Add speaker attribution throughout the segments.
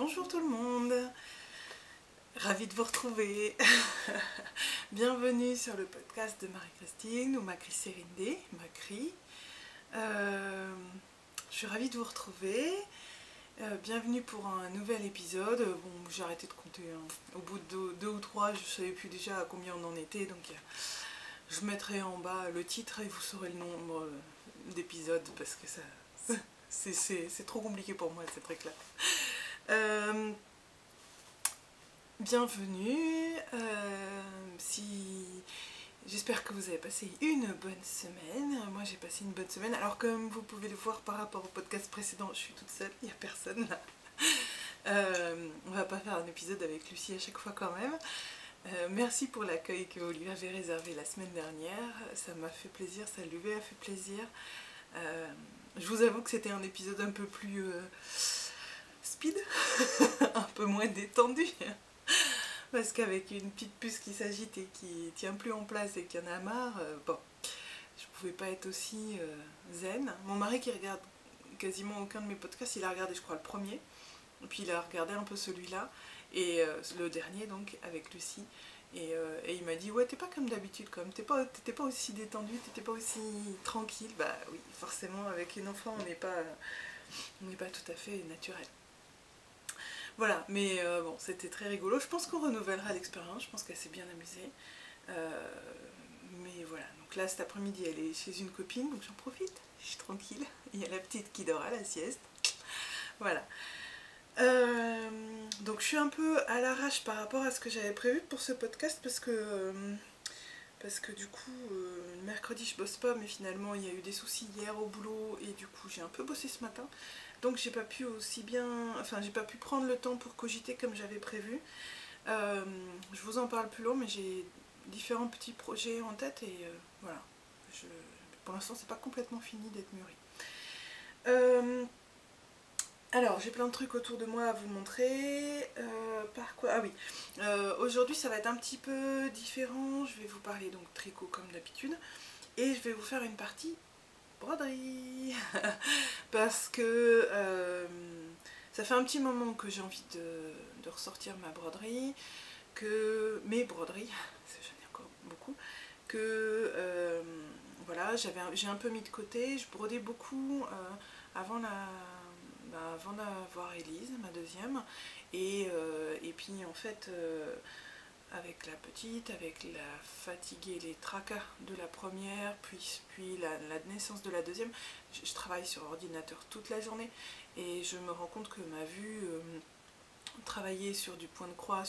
Speaker 1: Bonjour tout le monde, ravie de vous retrouver. Bienvenue sur le podcast de Marie-Christine ou Macri Sérindé, Macri. Je suis ravie de vous retrouver. Bienvenue pour un nouvel épisode. Bon, j'ai arrêté de compter, hein. Au bout de deux ou trois, je ne savais plus déjà à combien on en était, donc je mettrai en bas le titre et vous saurez le nombre d'épisodes parce que ça c'est trop compliqué pour moi, c'est très clair. Bienvenue, j'espère que vous avez passé une bonne semaine. Moi j'ai passé une bonne semaine, alors comme vous pouvez le voir par rapport au podcast précédent, je suis toute seule, il n'y a personne là. On va pas faire un épisode avec Lucie à chaque fois quand même. Merci pour l'accueil que vous lui avez réservé la semaine dernière, ça m'a fait plaisir, ça lui a fait plaisir. Je vous avoue que c'était un épisode un peu plus speed, un peu moins détendu, parce qu'avec une petite puce qui s'agite et qui tient plus en place et qui en a marre, bon, je pouvais pas être aussi zen. Mon mari qui regarde quasiment aucun de mes podcasts, il a regardé je crois le premier, et puis il a regardé un peu celui-là, et le dernier donc avec Lucie, et il m'a dit ouais t'es pas comme d'habitude comme, t'étais pas aussi détendu, t'étais pas aussi tranquille. Bah oui, forcément avec une enfant on n'est pas tout à fait naturel. Voilà, mais bon, c'était très rigolo. Je pense qu'on renouvellera l'expérience, je pense qu'elle s'est bien amusée. Mais voilà, donc là cet après-midi elle est chez une copine, donc j'en profite, je suis tranquille. Il y a la petite qui dort à la sieste. Voilà. Donc je suis un peu à l'arrache par rapport à ce que j'avais prévu pour ce podcast parce que du coup le mercredi je bosse pas, mais finalement il y a eu des soucis hier au boulot et du coup j'ai un peu bossé ce matin. Donc j'ai pas pu j'ai pas pu prendre le temps pour cogiter comme j'avais prévu. Je vous en parle plus long, mais j'ai différents petits projets en tête et voilà. Pour l'instant c'est pas complètement fini d'être mûri. Alors j'ai plein de trucs autour de moi à vous montrer. Par quoi? Ah oui. Aujourd'hui ça va être un petit peu différent. Je vais vous parler donc tricot comme d'habitude et je vais vous faire une partie broderie parce que ça fait un petit moment que j'ai envie de ressortir ma broderie, mes broderies, parce que j'en ai encore beaucoup, voilà, j'ai un peu mis de côté. Je brodais beaucoup avant d'avoir Élise, ma deuxième, et puis en fait avec la petite, avec la fatigue et les tracas de la première, puis la naissance de la deuxième, je travaille sur ordinateur toute la journée et je me rends compte que ma vue, travailler sur du point de croix,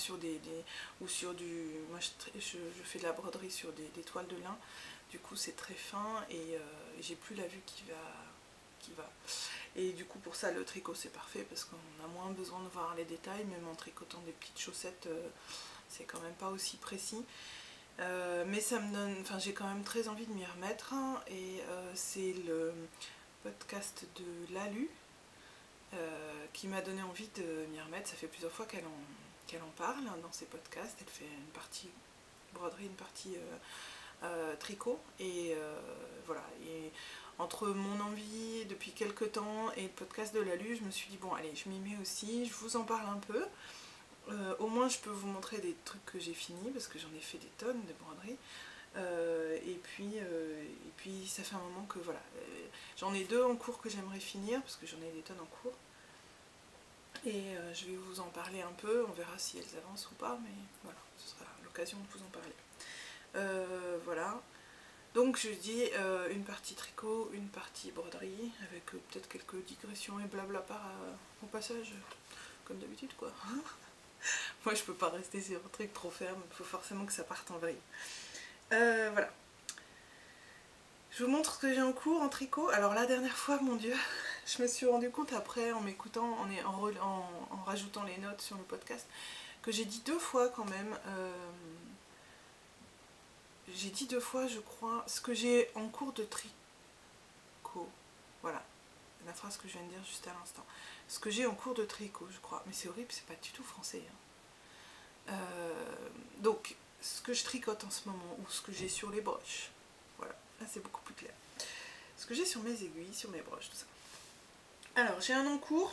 Speaker 1: ou sur du... Moi je fais de la broderie sur des toiles de lin, du coup c'est très fin et j'ai plus la vue qui va. Et du coup pour ça le tricot c'est parfait parce qu'on a moins besoin de voir les détails, même en tricotant des petites chaussettes c'est quand même pas aussi précis. Mais ça me donne, j'ai quand même très envie de m'y remettre, hein, et c'est le podcast de Lalu qui m'a donné envie de m'y remettre. Ça fait plusieurs fois qu'elle en parle dans ses podcasts. Elle fait une partie broderie, une partie tricot, et voilà. Et entre mon envie depuis quelques temps et le podcast de Lalu, je me suis dit bon allez, je m'y mets aussi, je vous en parle un peu. Au moins je peux vous montrer des trucs que j'ai finis parce que j'en ai fait des tonnes de broderie. Et puis ça fait un moment que voilà, j'en ai deux en cours que j'aimerais finir parce que j'en ai des tonnes en cours. Et je vais vous en parler un peu, on verra si elles avancent ou pas, mais voilà, ce sera l'occasion de vous en parler. Voilà. Donc je dis une partie tricot, une partie broderie, avec peut-être quelques digressions et blabla au passage, comme d'habitude quoi. Moi je peux pas rester sur un truc trop ferme, il faut forcément que ça parte en vrille. Voilà. Je vous montre ce que j'ai en cours en tricot. Alors la dernière fois, mon dieu, je me suis rendu compte après en m'écoutant, en rajoutant les notes sur le podcast, que j'ai dit deux fois quand même. J'ai dit deux fois je crois ce que j'ai en cours de tricot. Voilà, la phrase que je viens de dire juste à l'instant. Ce que j'ai en cours de tricot je crois. Mais c'est horrible, c'est pas du tout français. Hein. Donc ce que je tricote en ce moment, ou ce que j'ai sur les broches. Voilà, là c'est beaucoup plus clair. Ce que j'ai sur mes aiguilles, sur mes broches, tout ça. Alors j'ai un en cours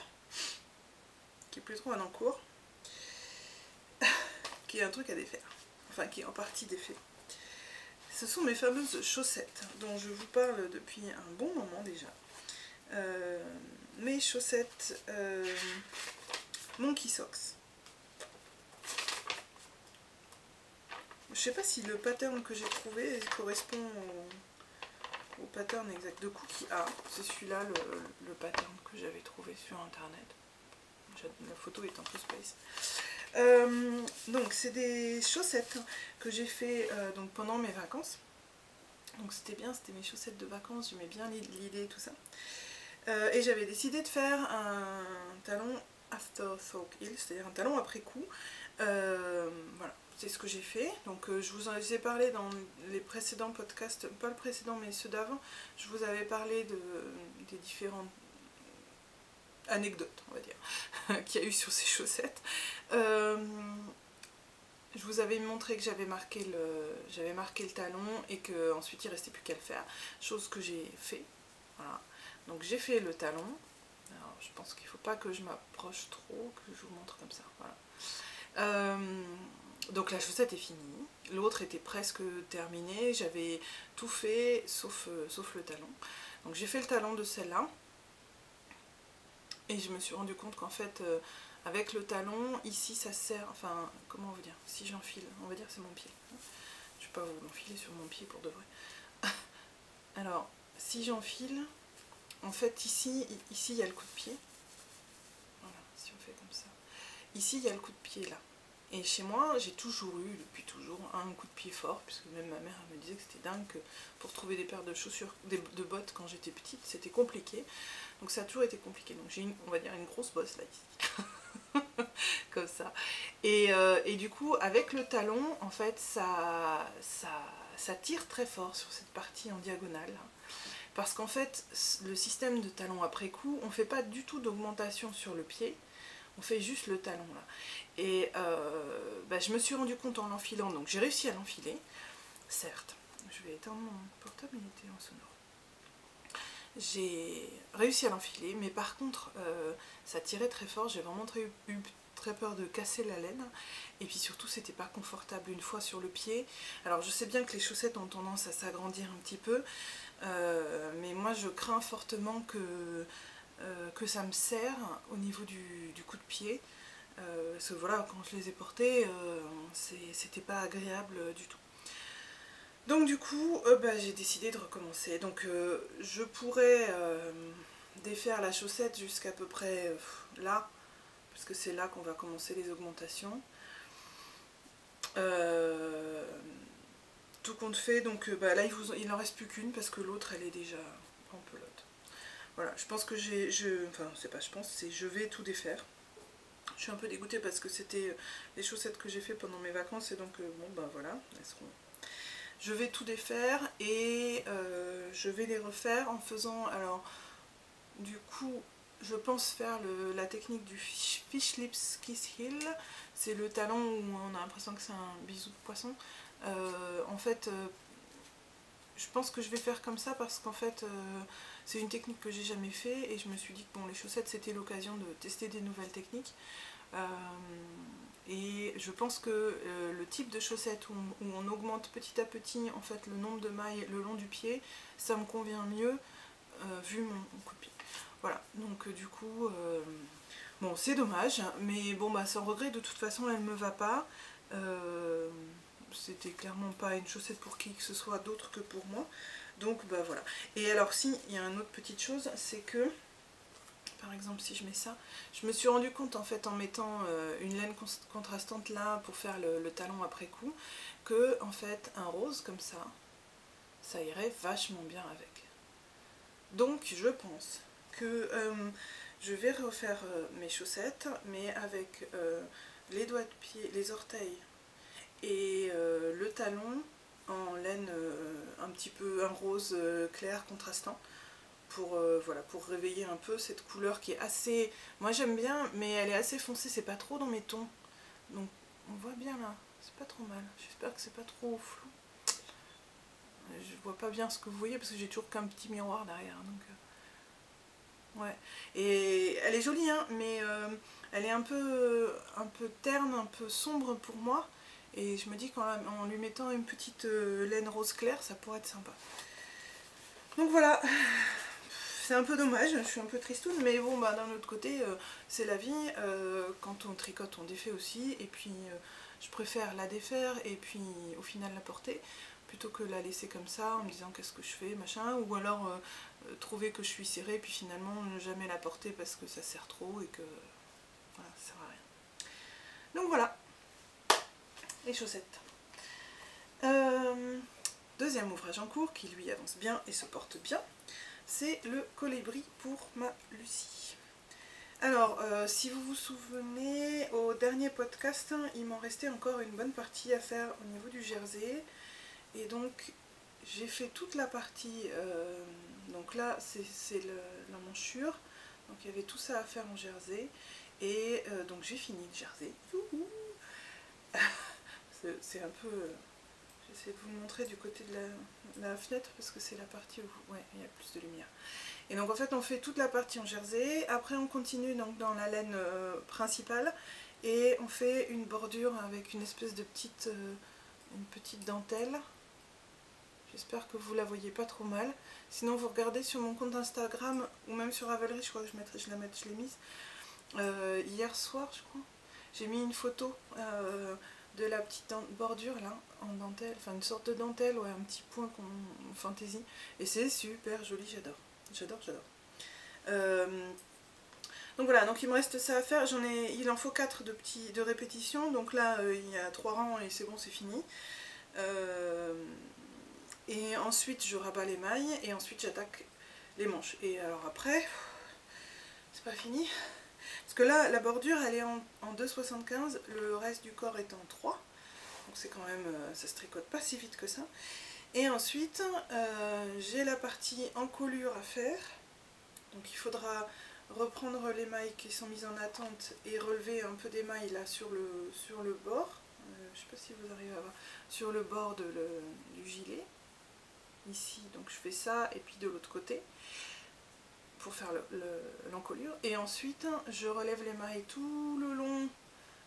Speaker 1: qui est plus trop un encours, qui est un truc à défaire, enfin qui est en partie défait. Ce sont mes fameuses chaussettes, dont je vous parle depuis un bon moment déjà. Mes chaussettes Monkey Socks. Je sais pas si le pattern que j'ai trouvé correspond au pattern exact de Cookie A. C'est celui-là le pattern que j'avais trouvé sur internet. La photo est un peu space. Donc c'est des chaussettes que j'ai fait donc pendant mes vacances. Donc c'était bien, c'était mes chaussettes de vacances, j'aimais bien l'idée et tout ça. Et j'avais décidé de faire un talon after soak heel, c'est-à-dire un talon après coup. Voilà, c'est ce que j'ai fait. Donc je vous en ai parlé dans les précédents podcasts, pas le précédent mais ceux d'avant. Je vous avais parlé des différentes anecdotes, on va dire, qu'il y a eu sur ces chaussettes. Je vous avais montré que j'avais marqué le talon et qu'ensuite il ne restait plus qu'à le faire, chose que j'ai fait. Voilà. Donc j'ai fait le talon. Alors je pense qu'il ne faut pas que je m'approche trop, que je vous montre comme ça. Voilà. Donc la chaussette est finie, l'autre était presque terminée, j'avais tout fait sauf le talon. Donc j'ai fait le talon de celle-là et je me suis rendu compte qu'en fait avec le talon, ici ça sert, enfin comment vous dire, si j'enfile, on va dire que c'est mon pied. Je ne vais pas vous l'enfiler sur mon pied pour de vrai. Alors si j'enfile, en fait ici il y a le coup de pied. Voilà, si on fait comme ça. Ici il y a le coup de pied là. Et chez moi, j'ai toujours eu, depuis toujours, un coup de pied fort, puisque même ma mère elle me disait que c'était dingue, que pour trouver des paires de chaussures, de bottes quand j'étais petite, c'était compliqué. Donc ça a toujours été compliqué. Donc j'ai, on va dire, une grosse bosse là, ici. Comme ça. Et du coup, avec le talon, en fait, ça tire très fort sur cette partie en diagonale. Parce qu'en fait, le système de talon après coup, on ne fait pas du tout d'augmentation sur le pied. On fait juste le talon là. Et je me suis rendu compte en l'enfilant, donc j'ai réussi à l'enfiler, certes. Je vais éteindre mon portable, il était en sonore. J'ai réussi à l'enfiler, mais par contre, ça tirait très fort, j'ai vraiment eu très peur de casser la laine. Et puis surtout, c'était pas confortable une fois sur le pied. Alors je sais bien que les chaussettes ont tendance à s'agrandir un petit peu, mais moi je crains fortement que ça me serre au niveau du coup de pied. Parce que voilà, quand je les ai portées, c'était pas agréable du tout. Donc du coup, j'ai décidé de recommencer. Donc je pourrais défaire la chaussette jusqu'à peu près là, parce que c'est là qu'on va commencer les augmentations. Tout compte fait, donc là il n'en reste plus qu'une parce que l'autre elle est déjà en pelote. Voilà, je pense que enfin c'est pas je pense, c'est je vais tout défaire. Je suis un peu dégoûtée parce que c'était les chaussettes que j'ai fait pendant mes vacances et donc bon voilà, elles seront... Je vais tout défaire et je vais les refaire en faisant, alors du coup je pense faire la technique du Fish Lips Kiss Heel. C'est le talon où on a l'impression que c'est un bisou de poisson. En fait je pense que je vais faire comme ça parce qu'en fait c'est une technique que j'ai jamais fait et je me suis dit que bon, les chaussettes c'était l'occasion de tester des nouvelles techniques. Et je pense que le type de chaussettes où on augmente petit à petit en fait le nombre de mailles le long du pied, ça me convient mieux vu mon coup de pied. Voilà, donc du coup, bon c'est dommage, mais bon sans regret, de toute façon elle me va pas. C'était clairement pas une chaussette pour qui que ce soit d'autre que pour moi. Donc voilà. Et alors si, il y a une autre petite chose, c'est que par exemple si je mets ça, je me suis rendu compte en fait en mettant une laine contrastante là pour faire le talon après coup, que en fait un rose comme ça irait vachement bien avec. Donc je pense que je vais refaire mes chaussettes, mais avec les doigts de pied, les orteils et le talon en laine un petit peu un rose clair contrastant. Voilà, pour réveiller un peu cette couleur qui est assez... Moi j'aime bien, mais elle est assez foncée, c'est pas trop dans mes tons. Donc on voit bien là, c'est pas trop mal. J'espère que c'est pas trop flou. Je vois pas bien ce que vous voyez parce que j'ai toujours qu'un petit miroir derrière. Donc Ouais. Et elle est jolie, hein, mais elle est un peu terne, un peu sombre pour moi. Et je me dis qu'en lui mettant une petite laine rose clair, ça pourrait être sympa. Donc voilà, c'est un peu dommage, je suis un peu tristoune, mais bon, bah, d'un autre côté, c'est la vie. Quand on tricote, on défait aussi. Et puis, je préfère la défaire et puis au final la porter, plutôt que la laisser comme ça en me disant qu'est-ce que je fais, machin. Ou alors trouver que je suis serrée, puis finalement ne jamais la porter parce que ça serre trop et que voilà, ça sert à rien. Donc voilà, les chaussettes. Deuxième ouvrage en cours qui lui avance bien et se porte bien, c'est le colibri pour ma Lucie. Alors, si vous vous souvenez, au dernier podcast, il m'en restait encore une bonne partie à faire au niveau du jersey. Et donc, j'ai fait toute la partie, donc là, c'est l'emmanchure. Donc, il y avait tout ça à faire en jersey. Et donc, j'ai fini le jersey. C'est un peu... J'essaie de vous le montrer du côté de la fenêtre parce que c'est la partie où ouais, il y a plus de lumière. Et donc en fait on fait toute la partie en jersey, après on continue donc dans la laine principale et on fait une bordure avec une espèce de petite dentelle. J'espère que vous la voyez pas trop mal. Sinon vous regardez sur mon compte Instagram ou même sur Ravelry, je crois que je l'ai mise. Hier soir je crois, j'ai mis une photo de la petite bordure là en dentelle, enfin une sorte de dentelle, ouais, un petit point en fantaisie, et c'est super joli, j'adore, j'adore, j'adore. Donc voilà, donc il me reste ça à faire, il en faut 4 de répétitions, donc là il y a 3 rangs et c'est bon, c'est fini. Et ensuite je rabats les mailles et ensuite j'attaque les manches. Et alors après, c'est pas fini. Parce que là, la bordure, elle est en 2,75, le reste du corps est en 3. Donc c'est quand même, ça se tricote pas si vite que ça. Et ensuite, j'ai la partie encolure à faire. Donc il faudra reprendre les mailles qui sont mises en attente et relever un peu des mailles là sur le bord. Je sais pas si vous arrivez à voir. Sur le bord du gilet. Ici, donc je fais ça, et puis de l'autre côté. Pour faire l'encolure, et ensuite je relève les mailles tout le long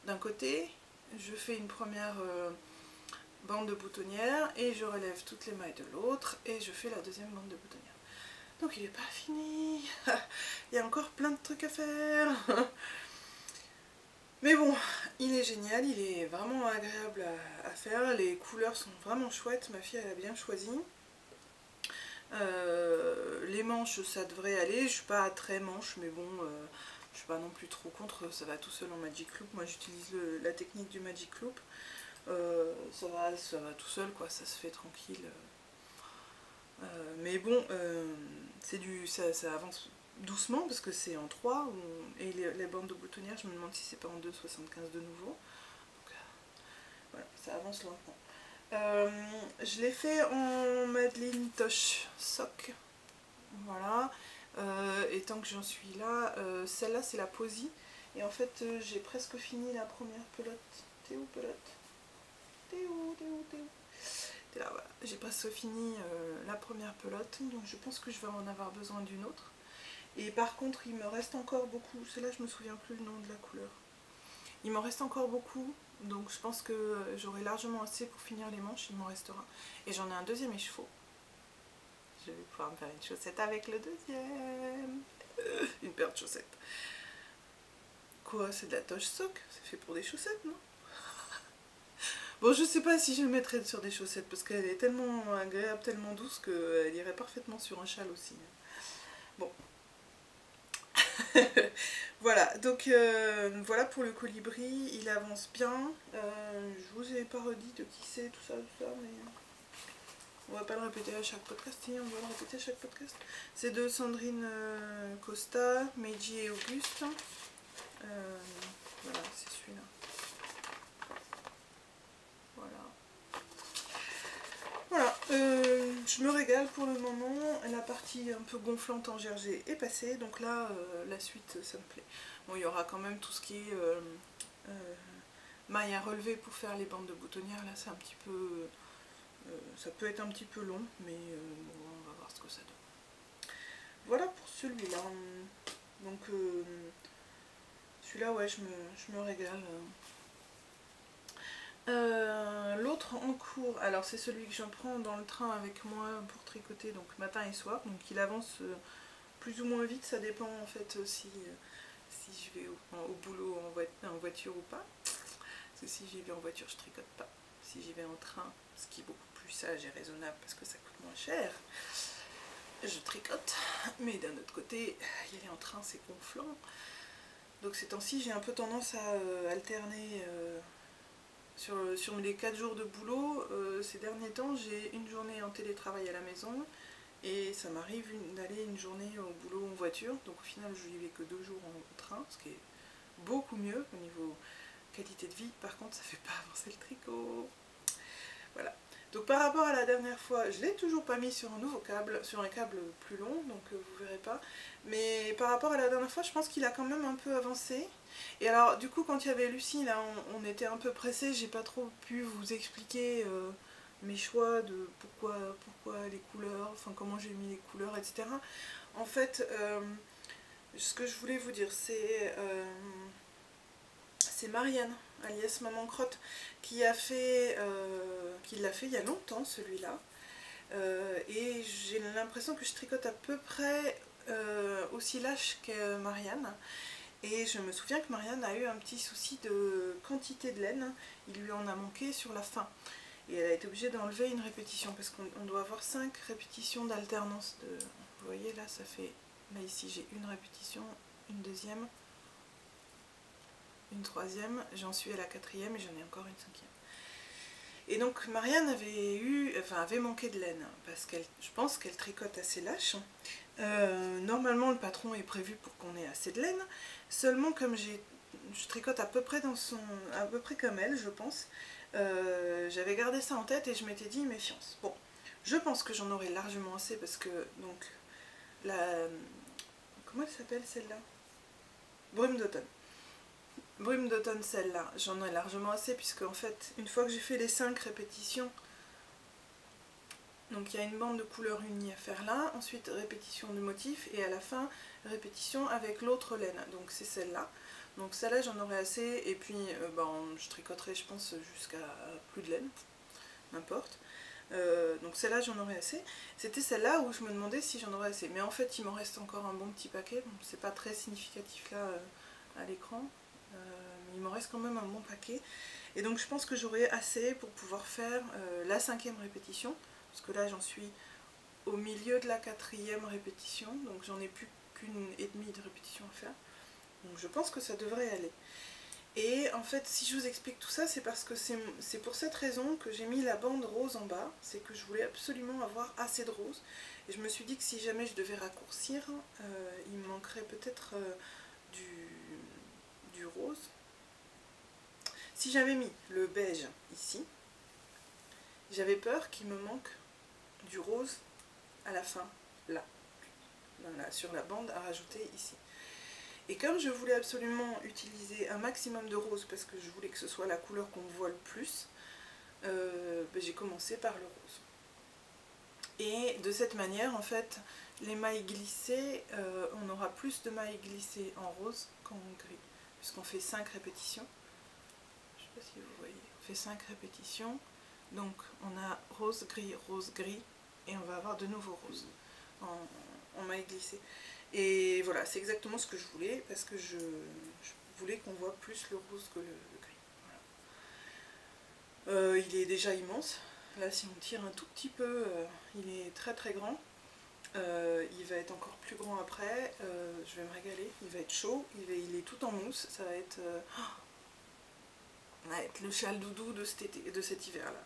Speaker 1: d'un côté, je fais une première bande de boutonnière et je relève toutes les mailles de l'autre et je fais la deuxième bande de boutonnière. Donc il n'est pas fini, il y a encore plein de trucs à faire. Mais bon, il est génial, il est vraiment agréable à faire, les couleurs sont vraiment chouettes, ma fille elle a bien choisi. Les manches ça devrait aller, je suis pas très manche mais bon je suis pas non plus trop contre, ça va tout seul en Magic Loop, moi j'utilise la technique du Magic Loop, ça va tout seul quoi, ça se fait tranquille, mais bon ça avance doucement parce que c'est en 3 et les bandes de boutonnières je me demande si c'est pas en 2,75 de nouveau, donc voilà, ça avance lentement. Je l'ai fait en Madeline Tosh Sock, voilà, et tant que j'en suis là, celle-là c'est la Posy, et en fait j'ai presque fini la première pelote. T'es où pelote? T'es où? T'es là, voilà. J'ai presque fini la première pelote, donc je pense que je vais en avoir besoin d'une autre. Et par contre il me reste encore beaucoup, celle-là je me souviens plus le nom de la couleur. Il m'en reste encore beaucoup, donc je pense que j'aurai largement assez pour finir les manches, il m'en restera. Et j'en ai un deuxième écheveau. Je vais pouvoir me faire une chaussette avec le deuxième. Une paire de chaussettes. Quoi, c'est de la Tosh Sock? C'est fait pour des chaussettes, non? Bon, je sais pas si je le mettrais sur des chaussettes, parce qu'elle est tellement agréable, tellement douce, qu'elle irait parfaitement sur un châle aussi. Bon. Voilà, donc voilà pour le colibri, il avance bien. Je vous ai pas redit de qui c'est, tout ça, mais on va pas le répéter à chaque podcast, si on va le répéter à chaque podcast. C'est de Sandrine Costa, Meiji et Auguste. Voilà, c'est celui-là. Voilà, je me régale pour le moment, la partie un peu gonflante en jersey est passée, donc là, la suite, ça me plaît. Bon, il y aura quand même tout ce qui est maille à relever pour faire les bandes de boutonnières, là c'est un petit peu... ça peut être un petit peu long, mais bon, on va voir ce que ça donne. Voilà pour celui-là. donc celui-là, ouais, je me régale. L'autre en cours, alors c'est celui que je prends dans le train avec moi pour tricoter, donc matin et soir, donc il avance plus ou moins vite, ça dépend en fait si je vais au boulot en voiture ou pas. Parce que si j'y vais en voiture, je tricote pas. Si j'y vais en train, ce qui est beaucoup plus sage et raisonnable parce que ça coûte moins cher, je tricote. Mais d'un autre côté, y aller en train, c'est gonflant. Donc ces temps-ci, j'ai un peu tendance à alterner sur les 4 jours de boulot. Ces derniers temps, j'ai une journée en télétravail à la maison et ça m'arrive d'aller une journée au boulot en voiture. Donc au final, je n'y vais que 2 jours en train, ce qui est beaucoup mieux au niveau qualité de vie. Par contre, ça fait pas avancer le tricot. Voilà. Donc par rapport à la dernière fois, je l'ai toujours pas mis sur un nouveau câble, sur un câble plus long, donc vous verrez pas. Mais par rapport à la dernière fois, je pense qu'il a quand même un peu avancé. Et alors du coup, quand il y avait Lucie, là, on était un peu pressés, j'ai pas trop pu vous expliquer mes choix de pourquoi les couleurs, enfin comment j'ai mis les couleurs, etc. En fait, ce que je voulais vous dire, c'est Marianne, alias Maman Crotte, qui l'a fait il y a longtemps, celui-là. Et j'ai l'impression que je tricote à peu près aussi lâche que Marianne. Et je me souviens que Marianne a eu un petit souci de quantité de laine. Il lui en a manqué sur la fin. Et elle a été obligée d'enlever une répétition, parce qu'on doit avoir 5 répétitions d'alternance. Vous voyez, là, ça fait... Là, ici, j'ai une répétition, une deuxième, une troisième, j'en suis à la 4e et j'en ai encore une 5e. Et donc Marianne avait manqué de laine, parce je pense qu'elle tricote assez lâche. Normalement le patron est prévu pour qu'on ait assez de laine, seulement comme je tricote à peu près comme elle, je pense, j'avais gardé ça en tête et je m'étais dit méfiance. Bon, je pense que j'en aurai largement assez parce que, donc, comment elle s'appelle celle-là? Brume d'automne. Brume d'automne, celle-là, j'en ai largement assez puisque en fait, une fois que j'ai fait les 5 répétitions, donc il y a une bande de couleur unie à faire là, ensuite répétition de motif et à la fin répétition avec l'autre laine, donc c'est celle-là. Donc celle-là j'en aurai assez et puis je tricoterai je pense jusqu'à plus de laine, n'importe. Donc celle-là j'en aurai assez. C'était celle-là où je me demandais si j'en aurais assez, mais en fait il m'en reste encore un bon petit paquet, bon, c'est pas très significatif là à l'écran. Mais il m'en reste quand même un bon paquet et donc je pense que j'aurai assez pour pouvoir faire la 5e répétition parce que là j'en suis au milieu de la 4e répétition, donc j'en ai plus qu'une et demie de répétition à faire, donc je pense que ça devrait aller. Et en fait si je vous explique tout ça, c'est parce que c'est pour cette raison que j'ai mis la bande rose en bas, c'est que je voulais absolument avoir assez de rose et je me suis dit que si jamais je devais raccourcir, il me manquerait peut-être du rose. Si j'avais mis le beige ici, j'avais peur qu'il me manque du rose à la fin, là, sur la bande à rajouter ici. Et comme je voulais absolument utiliser un maximum de rose, parce que je voulais que ce soit la couleur qu'on voit le plus, j'ai commencé par le rose. Et de cette manière, en fait, les mailles glissées, on aura plus de mailles glissées en rose qu'en gris, puisqu'on fait 5 répétitions. Je ne sais pas si vous voyez, on fait 5 répétitions, donc on a rose, gris, et on va avoir de nouveau rose en mailles glissées. Et voilà, c'est exactement ce que je voulais, parce que je voulais qu'on voit plus le rose que le gris. Voilà. Il est déjà immense, là si on tire un tout petit peu, il est très très grand. Il va être encore plus grand après, je vais me régaler, il va être chaud, il est tout en mousse, ça va être le châle doudou de cet hiver là.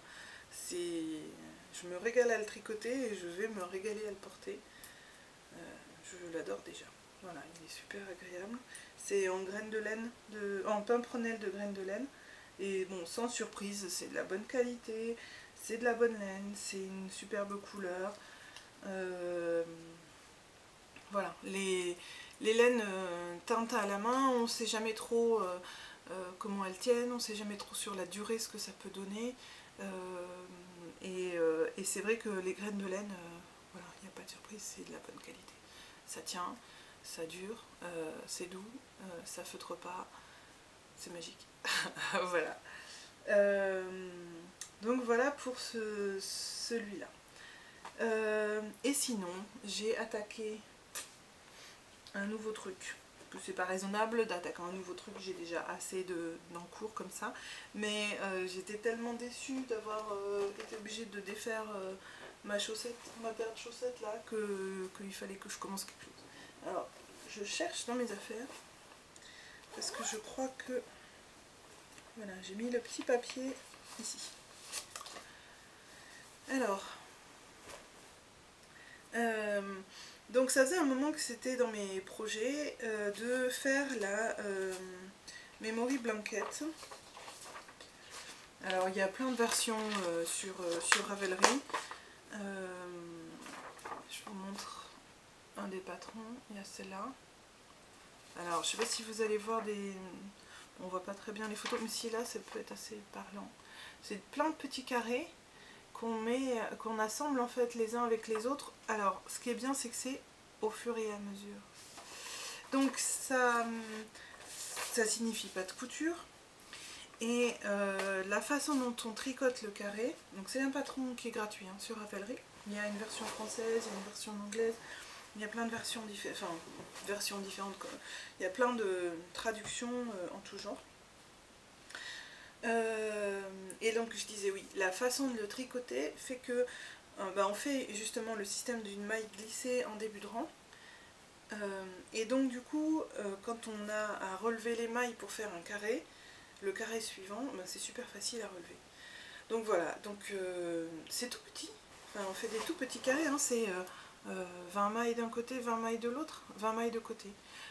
Speaker 1: Je me régale à le tricoter et je vais me régaler à le porter. Je l'adore déjà. Voilà, il est super agréable. C'est en graines de laine, en pimprenelle de graines de laine. Et bon, sans surprise, c'est de la bonne qualité, c'est de la bonne laine, c'est une superbe couleur. Voilà, les laines teintes à la main, on ne sait jamais trop comment elles tiennent, on ne sait jamais trop sur la durée ce que ça peut donner. Et c'est vrai que les graines de laine, voilà, il n'y a pas de surprise, c'est de la bonne qualité. Ça tient, ça dure, c'est doux, ça feutre pas, c'est magique. Voilà. Donc voilà pour celui-là. Et sinon, j'ai attaqué un nouveau truc. C'est pas raisonnable d'attaquer un nouveau truc, j'ai déjà assez d'encours comme ça. Mais j'étais tellement déçue d'avoir été obligée de défaire ma paire de chaussettes là, qu'il fallait que je commence quelque chose. Alors, je cherche dans mes affaires, parce que je crois que... Voilà, j'ai mis le petit papier ici. Alors... donc ça faisait un moment que c'était dans mes projets de faire la memory blanket. Alors il y a plein de versions sur Ravelry. Je vous montre un des patrons, il y a celle-là. Alors je sais pas si vous allez voir des... On voit pas très bien les photos, mais si là ça peut être assez parlant. C'est plein de petits carrés qu'on assemble en fait les uns avec les autres. Alors ce qui est bien, c'est que c'est au fur et à mesure. Donc ça signifie pas de couture. Et la façon dont on tricote le carré, donc c'est un patron qui est gratuit hein, sur Ravelry. Il y a une version française, il y a une version anglaise, il y a plein de versions différentes, il y a plein de traductions en tout genre. Et donc je disais oui, la façon de le tricoter fait que on fait justement le système d'une maille glissée en début de rang. Et donc du coup, quand on a à relever les mailles pour faire un carré, le carré suivant, c'est super facile à relever. Donc voilà, donc c'est tout petit, enfin, on fait des tout petits carrés, hein, c'est 20 mailles d'un côté, 20 mailles de l'autre, 20 mailles de côté.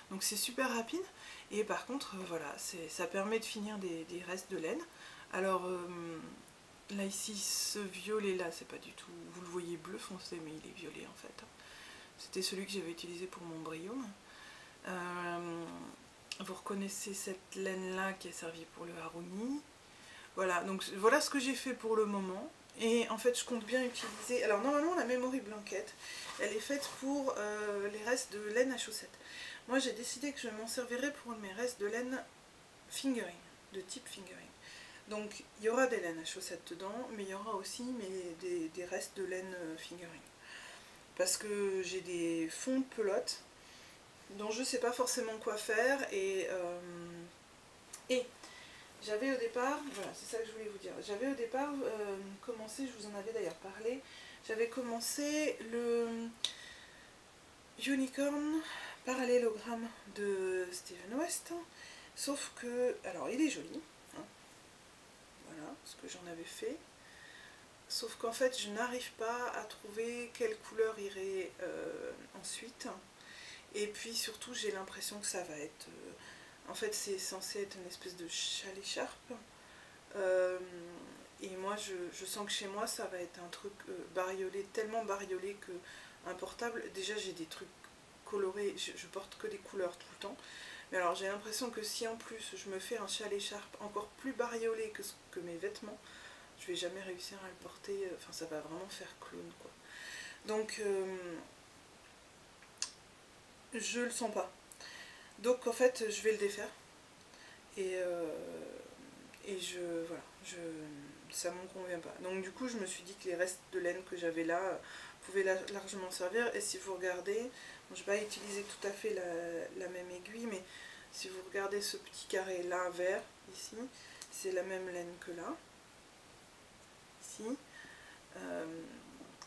Speaker 1: Donc c'est super rapide, et par contre, voilà, ça permet de finir des restes de laine. Alors là ici, ce violet là, c'est pas du tout, vous le voyez bleu foncé, mais il est violet en fait. C'était celui que j'avais utilisé pour mon Briome. Vous reconnaissez cette laine là qui a servi pour le Haruni. Voilà, donc voilà ce que j'ai fait pour le moment. Et en fait je compte bien utiliser... Alors normalement la memory blanket, elle est faite pour les restes de laine à chaussettes. Moi j'ai décidé que je m'en servirais pour mes restes de laine fingering, de type fingering. Donc il y aura des laines à chaussettes dedans, mais il y aura aussi des restes de laine fingering. Parce que j'ai des fonds de pelote dont je ne sais pas forcément quoi faire et j'avais au départ, voilà c'est ça que je voulais vous dire, j'avais au départ commencé, je vous en avais d'ailleurs parlé, j'avais commencé le Unicorn parallélogramme de Steven West, sauf que, alors il est joli, hein, voilà ce que j'en avais fait, sauf qu'en fait je n'arrive pas à trouver quelle couleur irait ensuite. Et puis surtout j'ai l'impression que ça va être... en fait c'est censé être une espèce de châle écharpe. Et moi je sens que chez moi ça va être un truc bariolé, tellement bariolé que un portable... Déjà j'ai des trucs colorés, je porte que des couleurs tout le temps. Mais alors j'ai l'impression que si en plus je me fais un châle écharpe encore plus bariolé que mes vêtements, je vais jamais réussir à le porter, enfin ça va vraiment faire clown quoi. Donc... je le sens pas. Donc en fait je vais le défaire et voilà, ça me convient pas. Donc du coup je me suis dit que les restes de laine que j'avais là pouvaient largement servir. Et si vous regardez, bon, je vais pas utiliser tout à fait la même aiguille, mais si vous regardez ce petit carré là vert ici, c'est la même laine que là, ici,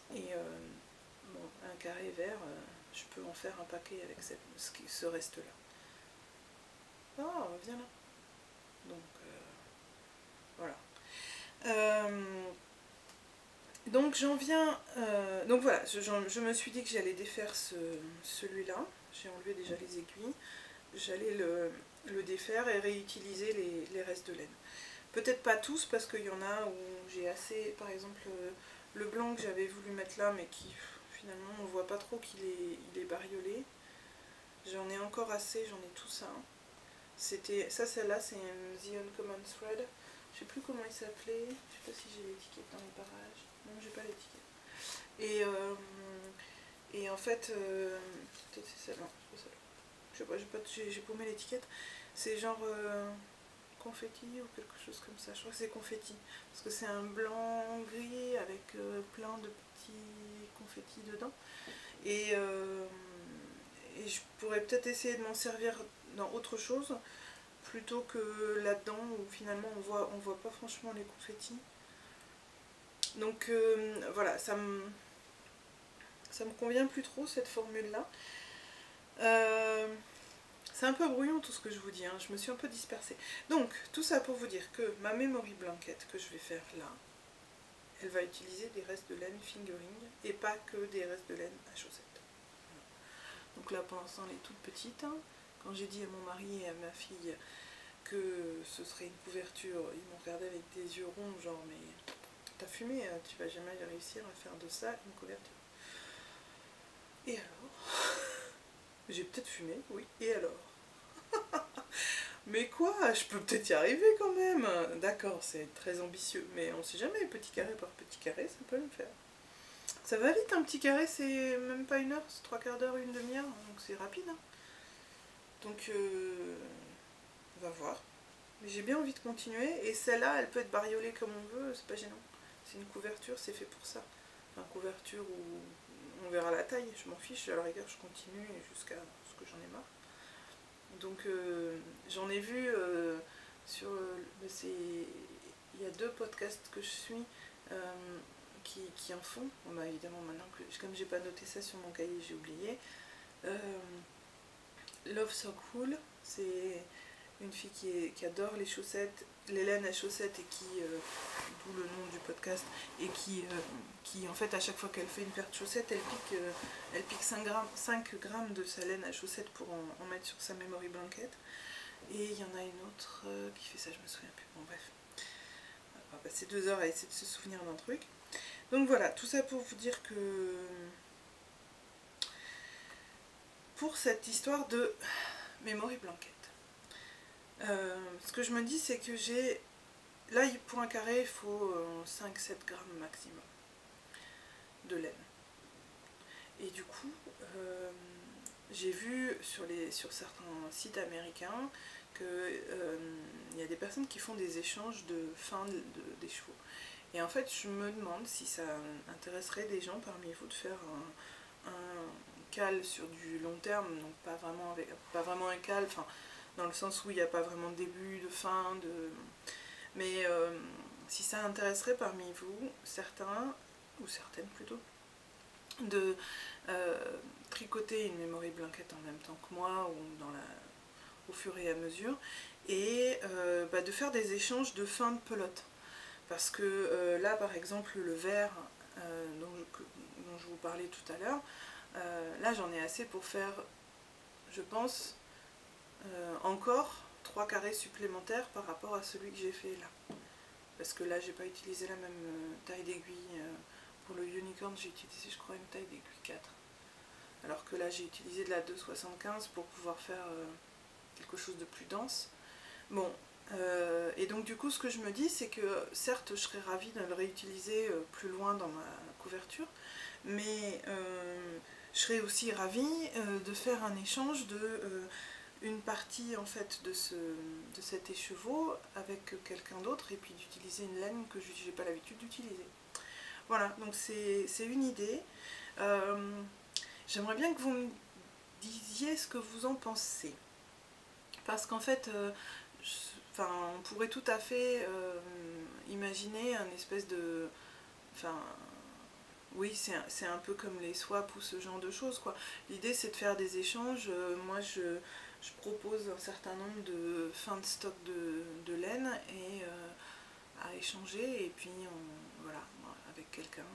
Speaker 1: bon, un carré vert, je peux en faire un paquet avec ce reste là. Ah, viens là. Donc voilà. Donc j'en viens... donc voilà, je me suis dit que j'allais défaire celui-là. J'ai enlevé déjà les aiguilles. J'allais le défaire et réutiliser les restes de laine. Peut-être pas tous, parce qu'il y en a où j'ai assez... Par exemple, le blanc que j'avais voulu mettre là, mais qui finalement on voit pas trop qu'il est bariolé. J'en ai encore assez, j'en ai tout ça. C'était ça, celle-là, c'est un The Uncommon Thread. Je sais plus comment il s'appelait. Je sais pas si j'ai l'étiquette dans les parages. Non, j'ai pas l'étiquette. Et en fait, peut-être c'est celle-là. sais pas, j'ai paumé l'étiquette. C'est genre confetti ou quelque chose comme ça. Je crois que c'est confetti. Parce que c'est un blanc gris avec plein de petits confettis dedans. Et je pourrais peut-être essayer de m'en servir dans autre chose plutôt que là-dedans où finalement on voit pas franchement les confettis. Donc voilà, ça me convient plus trop cette formule là. C'est un peu brouillon tout ce que je vous dis, hein. Je me suis un peu dispersée. Donc tout ça pour vous dire que ma memory blanket que je vais faire là, elle va utiliser des restes de laine fingering et pas que des restes de laine à chaussettes. Voilà. Donc là pour l'instant elle est toute petite. Quand j'ai dit à mon mari et à ma fille que ce serait une couverture, ils m'ont regardé avec des yeux ronds genre mais t'as fumé, tu vas jamais réussir à faire de ça une couverture. Et alors? J'ai peut-être fumé, oui, et alors? Mais quoi? Je peux peut-être y arriver quand même. D'accord, c'est très ambitieux, mais on sait jamais, petit carré par petit carré, ça peut le faire. Ça va vite, un petit carré, c'est même pas une heure, c'est 3/4 d'heure, une demi-heure, donc c'est rapide. Hein. Donc, on va voir. Mais j'ai bien envie de continuer, et celle-là, elle peut être bariolée comme on veut, c'est pas gênant. C'est une couverture, c'est fait pour ça. Enfin, couverture où on verra la taille, je m'en fiche, à la rigueur, je continue jusqu'à ce que j'en ai marre. Donc j'en ai vu sur il y a 2 podcasts que je suis qui en font. Bon, bah, évidemment maintenant que comme j'ai pas noté ça sur mon cahier, j'ai oublié. Love So Cool, c'est une fille qui adore les chaussettes, les laines à chaussettes et qui, d'où le nom du podcast, et qui en fait à chaque fois qu'elle fait une paire de chaussettes, elle pique 5 grammes de sa laine à chaussettes pour en mettre sur sa memory blanket. Et il y en a une autre qui fait ça, je me souviens plus. Bon bref, on va passer 2 heures à essayer de se souvenir d'un truc. Donc voilà, tout ça pour vous dire que pour cette histoire de memory blanket, ce que je me dis c'est que là pour un carré il faut 5-7 grammes maximum de laine. Et du coup, j'ai vu sur certains sites américains qu'il y a des personnes qui font des échanges de fin des chevaux. Et en fait, je me demande si ça intéresserait des gens parmi vous de faire un cal sur du long terme, donc pas vraiment un cal, enfin, dans le sens où il n'y a pas vraiment de début, de fin, mais si ça intéresserait parmi vous, certains, ou certaines plutôt, de tricoter une memory blanket en même temps que moi ou au fur et à mesure et de faire des échanges de fin de pelote parce que là par exemple le vert dont je vous parlais tout à l'heure, là j'en ai assez pour faire je pense encore 3 carrés supplémentaires par rapport à celui que j'ai fait là parce que là j'ai pas utilisé la même taille d'aiguille. Pour le unicorn, j'ai utilisé, je crois, une taille d'aiguille 4. Alors que là, j'ai utilisé de la 2,75 pour pouvoir faire quelque chose de plus dense. Bon, et donc du coup, ce que je me dis, c'est que certes, je serais ravie de le réutiliser plus loin dans ma couverture, mais je serais aussi ravie de faire un échange de une partie en fait de cet écheveau avec quelqu'un d'autre et puis d'utiliser une laine que je n'ai pas l'habitude d'utiliser. Voilà, donc c'est une idée. J'aimerais bien que vous me disiez ce que vous en pensez. Parce qu'en fait, on pourrait tout à fait imaginer un espèce de... Enfin, oui, c'est un peu comme les swaps ou ce genre de choses, quoi. L'idée, c'est de faire des échanges. Moi, je propose un certain nombre de fins de stock de laine et à échanger. Et puis, voilà, avec quelqu'un.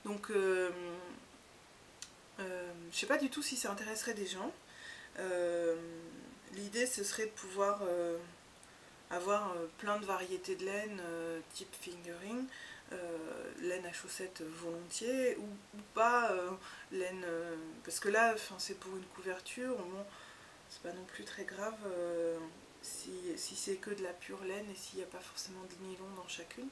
Speaker 1: Donc, je sais pas du tout si ça intéresserait des gens. L'idée, ce serait de pouvoir avoir plein de variétés de laine, type fingering, laine à chaussettes volontiers, ou pas laine... parce que là, c'est pour une couverture, bon, c'est pas non plus très grave si c'est que de la pure laine et s'il n'y a pas forcément de nylon dans chacune.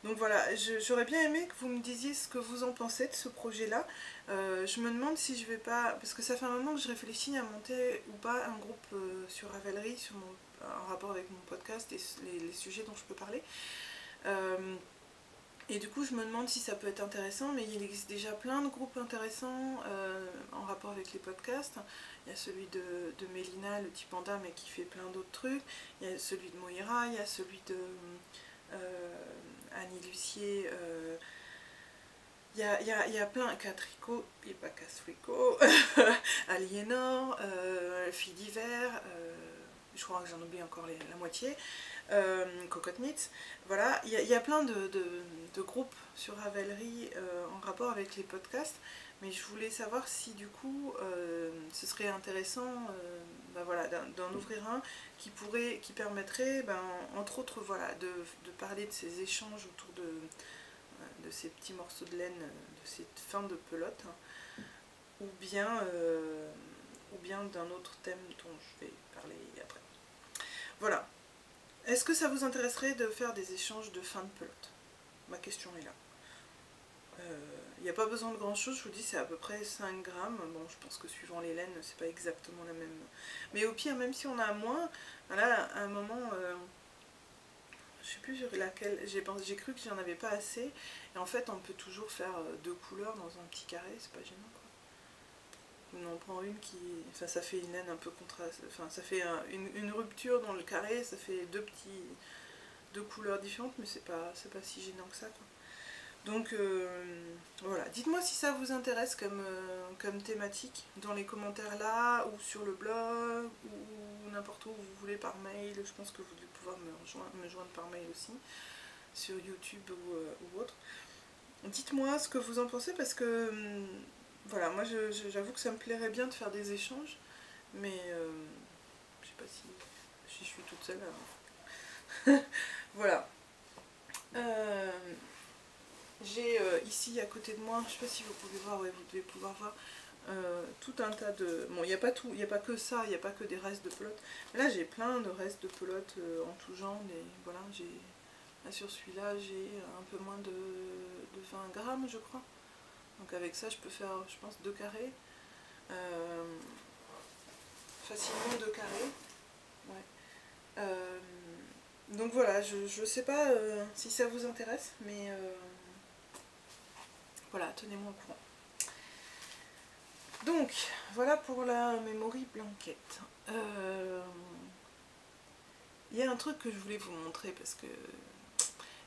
Speaker 1: Donc voilà, j'aurais bien aimé que vous me disiez ce que vous en pensez de ce projet-là. Je me demande si je vais pas, parce que ça fait un moment que je réfléchis à monter ou pas un groupe sur Ravelry, en rapport avec mon podcast et les sujets dont je peux parler. Et du coup, je me demande si ça peut être intéressant, mais il existe déjà plein de groupes intéressants en rapport avec les podcasts. Il y a celui de Mélina, le petit panda, mais qui fait plein d'autres trucs. Il y a celui de Moira, il y a celui de Annie Lucier. Il y a plein, Catrico, et pas Castrico, Aliénor, Fille d'hiver, je crois que j'en oublie encore la moitié. Cocotte Knits, voilà, il y a plein de groupes sur Ravelry en rapport avec les podcasts, mais je voulais savoir si du coup ce serait intéressant voilà, d'en ouvrir un qui permettrait entre autres voilà, de parler de ces échanges autour de ces petits morceaux de laine, de cette fin de pelote, ou bien d'un autre thème dont je vais parler après. Voilà. Est-ce que ça vous intéresserait de faire des échanges de fin de pelote? Ma question est là. Il n'y a pas besoin de grand chose, je vous dis, c'est à peu près 5 grammes. Bon, je pense que suivant les laines, c'est pas exactement la même. Mais au pire, même si on a moins, là, à un moment, je sais plus sur laquelle, j'ai cru que j'en avais pas assez. Et en fait, on peut toujours faire 2 couleurs dans un petit carré, c'est pas gênant quoi. On en prend une qui. Enfin, ça fait une laine un peu contraste. Enfin, ça fait une rupture dans le carré, ça fait deux couleurs différentes, mais c'est pas si gênant que ça quoi. Donc voilà, dites-moi si ça vous intéresse comme thématique dans les commentaires là, ou sur le blog, ou n'importe où vous voulez par mail. Je pense que vous devez pouvoir me joindre par mail aussi, sur YouTube ou autre. Dites-moi ce que vous en pensez, parce que voilà, moi j'avoue que ça me plairait bien de faire des échanges, mais je sais pas si je suis toute seule. Alors. Voilà. J'ai ici à côté de moi, je sais pas si vous pouvez voir, ouais, vous devez pouvoir voir tout un tas de... Bon, il n'y a pas tout, il n'y a pas que ça, il n'y a pas que des restes de pelote. Mais là, j'ai plein de restes de pelote en tout genre. Et voilà, là, sur celui-là, j'ai un peu moins de 20 grammes, je crois. Donc avec ça, je peux faire, je pense, 2 carrés. Facilement 2 carrés. Ouais. Donc voilà, je sais pas si ça vous intéresse, mais... voilà, tenez-moi au courant. Donc, voilà pour la Memory Blanket. Il y a un truc que je voulais vous montrer parce que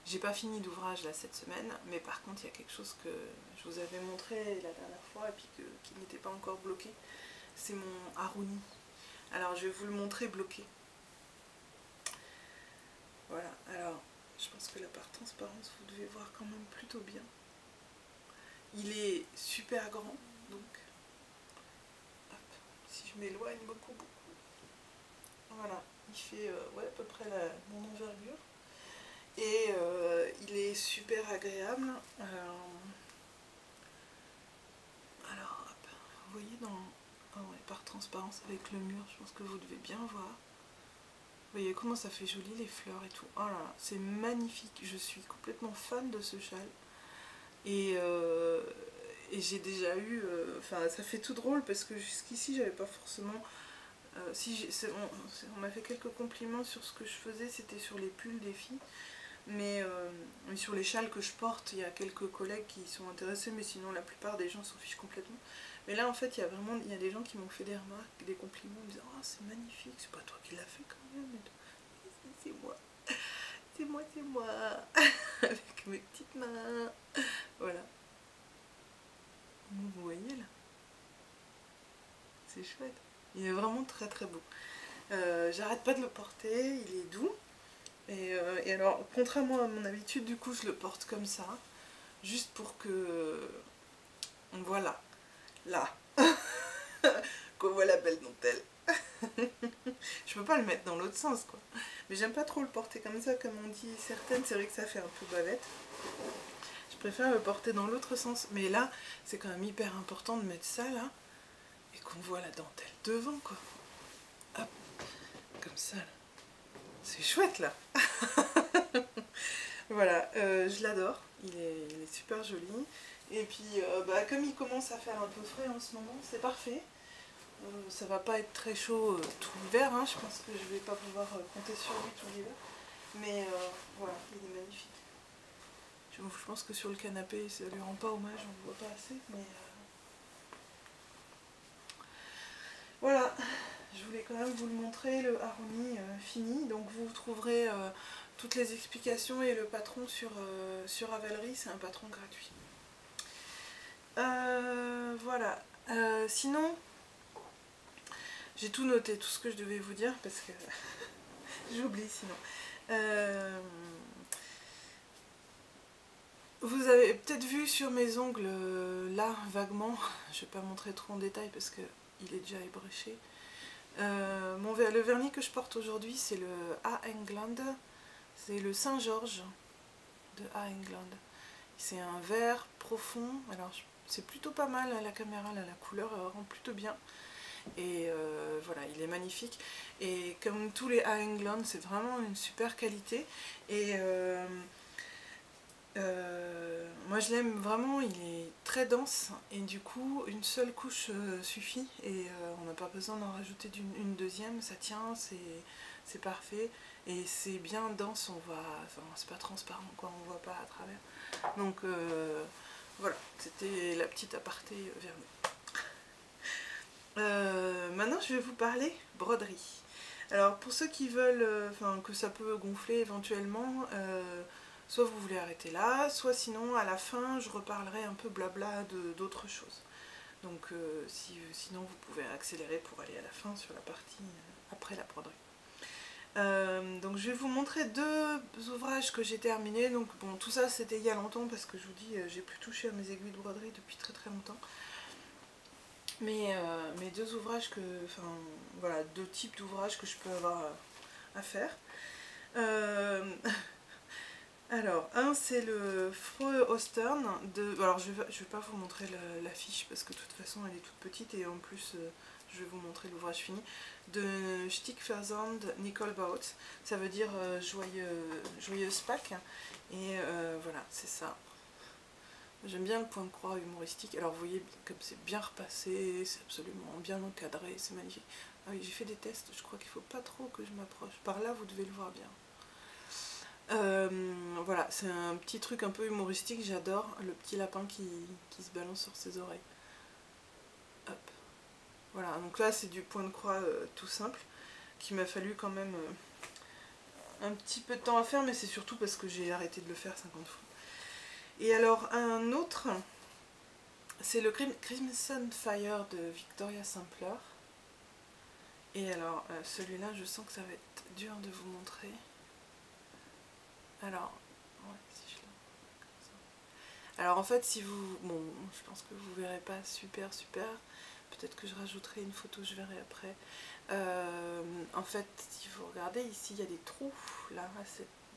Speaker 1: j'ai pas fini d'ouvrage là cette semaine, mais par contre il y a quelque chose que je vous avais montré la dernière fois et puis qui n'était pas encore bloqué. C'est mon Haruni. Alors je vais vous le montrer bloqué. Voilà, alors je pense que là par transparence vous devez voir quand même plutôt bien. Il est super grand, donc hop, si je m'éloigne beaucoup, voilà, il fait ouais, à peu près mon envergure. Et il est super agréable. Alors, hop, vous voyez oh ouais, par transparence avec le mur, je pense que vous devez bien voir. Vous voyez comment ça fait joli les fleurs et tout. Oh là là, c'est magnifique. Je suis complètement fan de ce châle. Et j'ai déjà eu... Enfin, ça fait tout drôle parce que jusqu'ici, j'avais pas forcément... on m'a fait quelques compliments sur ce que je faisais, c'était sur les pulls des filles. Mais sur les châles que je porte, il y a quelques collègues qui sont intéressés, mais sinon la plupart des gens s'en fichent complètement. Mais là en fait il y a des gens qui m'ont fait des remarques, des compliments, en me disant oh c'est magnifique, c'est pas toi qui l'as fait quand même. C'est moi, c'est moi, avec mes petites mains. Voilà. Vous voyez là, c'est chouette. Il est vraiment très très beau. J'arrête pas de le porter, il est doux. Et alors, contrairement à mon habitude, du coup, je le porte comme ça, juste pour que on voit là, qu'on voit la belle dentelle. Je peux pas le mettre dans l'autre sens, quoi. Mais j'aime pas trop le porter comme ça, comme on dit certaines, c'est vrai que ça fait un peu bavette. Je préfère le porter dans l'autre sens. Mais là, c'est quand même hyper important de mettre ça, là, et qu'on voit la dentelle devant, quoi. Hop, comme ça, là. C'est chouette, là. Voilà, je l'adore, il est super joli. Et puis comme il commence à faire un peu frais en ce moment, c'est parfait. Ça va pas être très chaud tout l'hiver, hein. Je pense que je vais pas pouvoir compter sur lui tout l'hiver. Mais voilà, il est magnifique. Je pense que sur le canapé, ça lui rend pas hommage, on le voit pas assez. Mais voilà, je voulais quand même vous le montrer, le Haroni fini. Donc vous trouverez toutes les explications et le patron sur Ravelry, c'est un patron gratuit. Voilà. Sinon, j'ai tout noté, tout ce que je devais vous dire, parce que j'oublie sinon. Vous avez peut-être vu sur mes ongles, là, vaguement, je ne vais pas montrer trop en détail parce qu'il est déjà ébréché. Le vernis que je porte aujourd'hui, c'est le A. England, c'est le Saint-Georges de A. England. C'est un vert profond, alors c'est plutôt pas mal à la caméra, là, la couleur rend plutôt bien. Et voilà, il est magnifique. Et comme tous les A. England, c'est vraiment une super qualité. Et moi je l'aime vraiment, il est très dense et du coup une seule couche suffit et on n'a pas besoin d'en rajouter une deuxième, ça tient, c'est parfait et c'est bien dense, enfin c'est pas transparent quoi, on voit pas à travers. Donc voilà, c'était la petite aparté vernis. Maintenant je vais vous parler broderie. Alors pour ceux qui veulent, que ça peut gonfler éventuellement, soit vous voulez arrêter là, soit sinon à la fin je reparlerai un peu blabla d'autres choses. Donc sinon vous pouvez accélérer pour aller à la fin sur la partie après la broderie. Donc je vais vous montrer deux ouvrages que j'ai terminés. Donc bon, tout ça c'était il y a longtemps parce que je vous dis j'ai plus touché à mes aiguilles de broderie depuis très très longtemps. Mais mes deux ouvrages voilà, deux types d'ouvrages que je peux avoir à faire. Alors, un c'est le Frø Ostern de... Alors je vais pas vous montrer l'affiche parce que de toute façon elle est toute petite et en plus je vais vous montrer l'ouvrage fini. De Stickversand Nicole Baut, ça veut dire joyeuse Pâques. Et voilà, c'est ça. J'aime bien le point de croix humoristique. Alors vous voyez comme c'est bien repassé, c'est absolument bien encadré, c'est magnifique. Ah oui, j'ai fait des tests, je crois qu'il faut pas trop que je m'approche. Par là vous devez le voir bien. Voilà, c'est un petit truc un peu humoristique, j'adore le petit lapin qui se balance sur ses oreilles. Hop. Voilà, donc là c'est du point de croix tout simple, qui m'a fallu quand même un petit peu de temps à faire, mais c'est surtout parce que j'ai arrêté de le faire 50 fois. Et alors un autre, c'est le Crimson Fire de Victoria Sampler. Et alors celui-là je sens que ça va être dur de vous montrer. Alors, ouais, si je le... Alors en fait si vous... Bon, je pense que vous verrez pas super. Peut-être que je rajouterai une photo, je verrai après. En fait, si vous regardez ici, il y a des trous, là,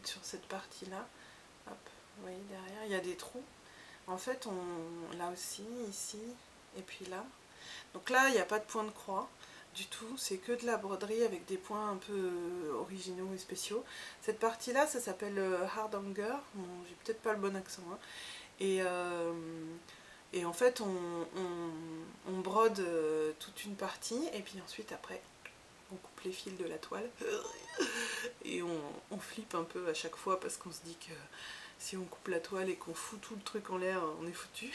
Speaker 1: sur cette partie-là. Hop, vous voyez derrière, il y a des trous. En fait, là aussi, ici, et puis là. Donc là, il n'y a pas de point de croix du tout, c'est que de la broderie avec des points un peu originaux et spéciaux. Cette partie-là, ça s'appelle Hardanger. Bon, j'ai peut-être pas le bon accent, hein. Et en fait, on brode toute une partie, et puis ensuite, après, on coupe les fils de la toile. Et on flippe un peu à chaque fois, parce qu'on se dit que si on coupe la toile et qu'on fout tout le truc en l'air, on est foutu.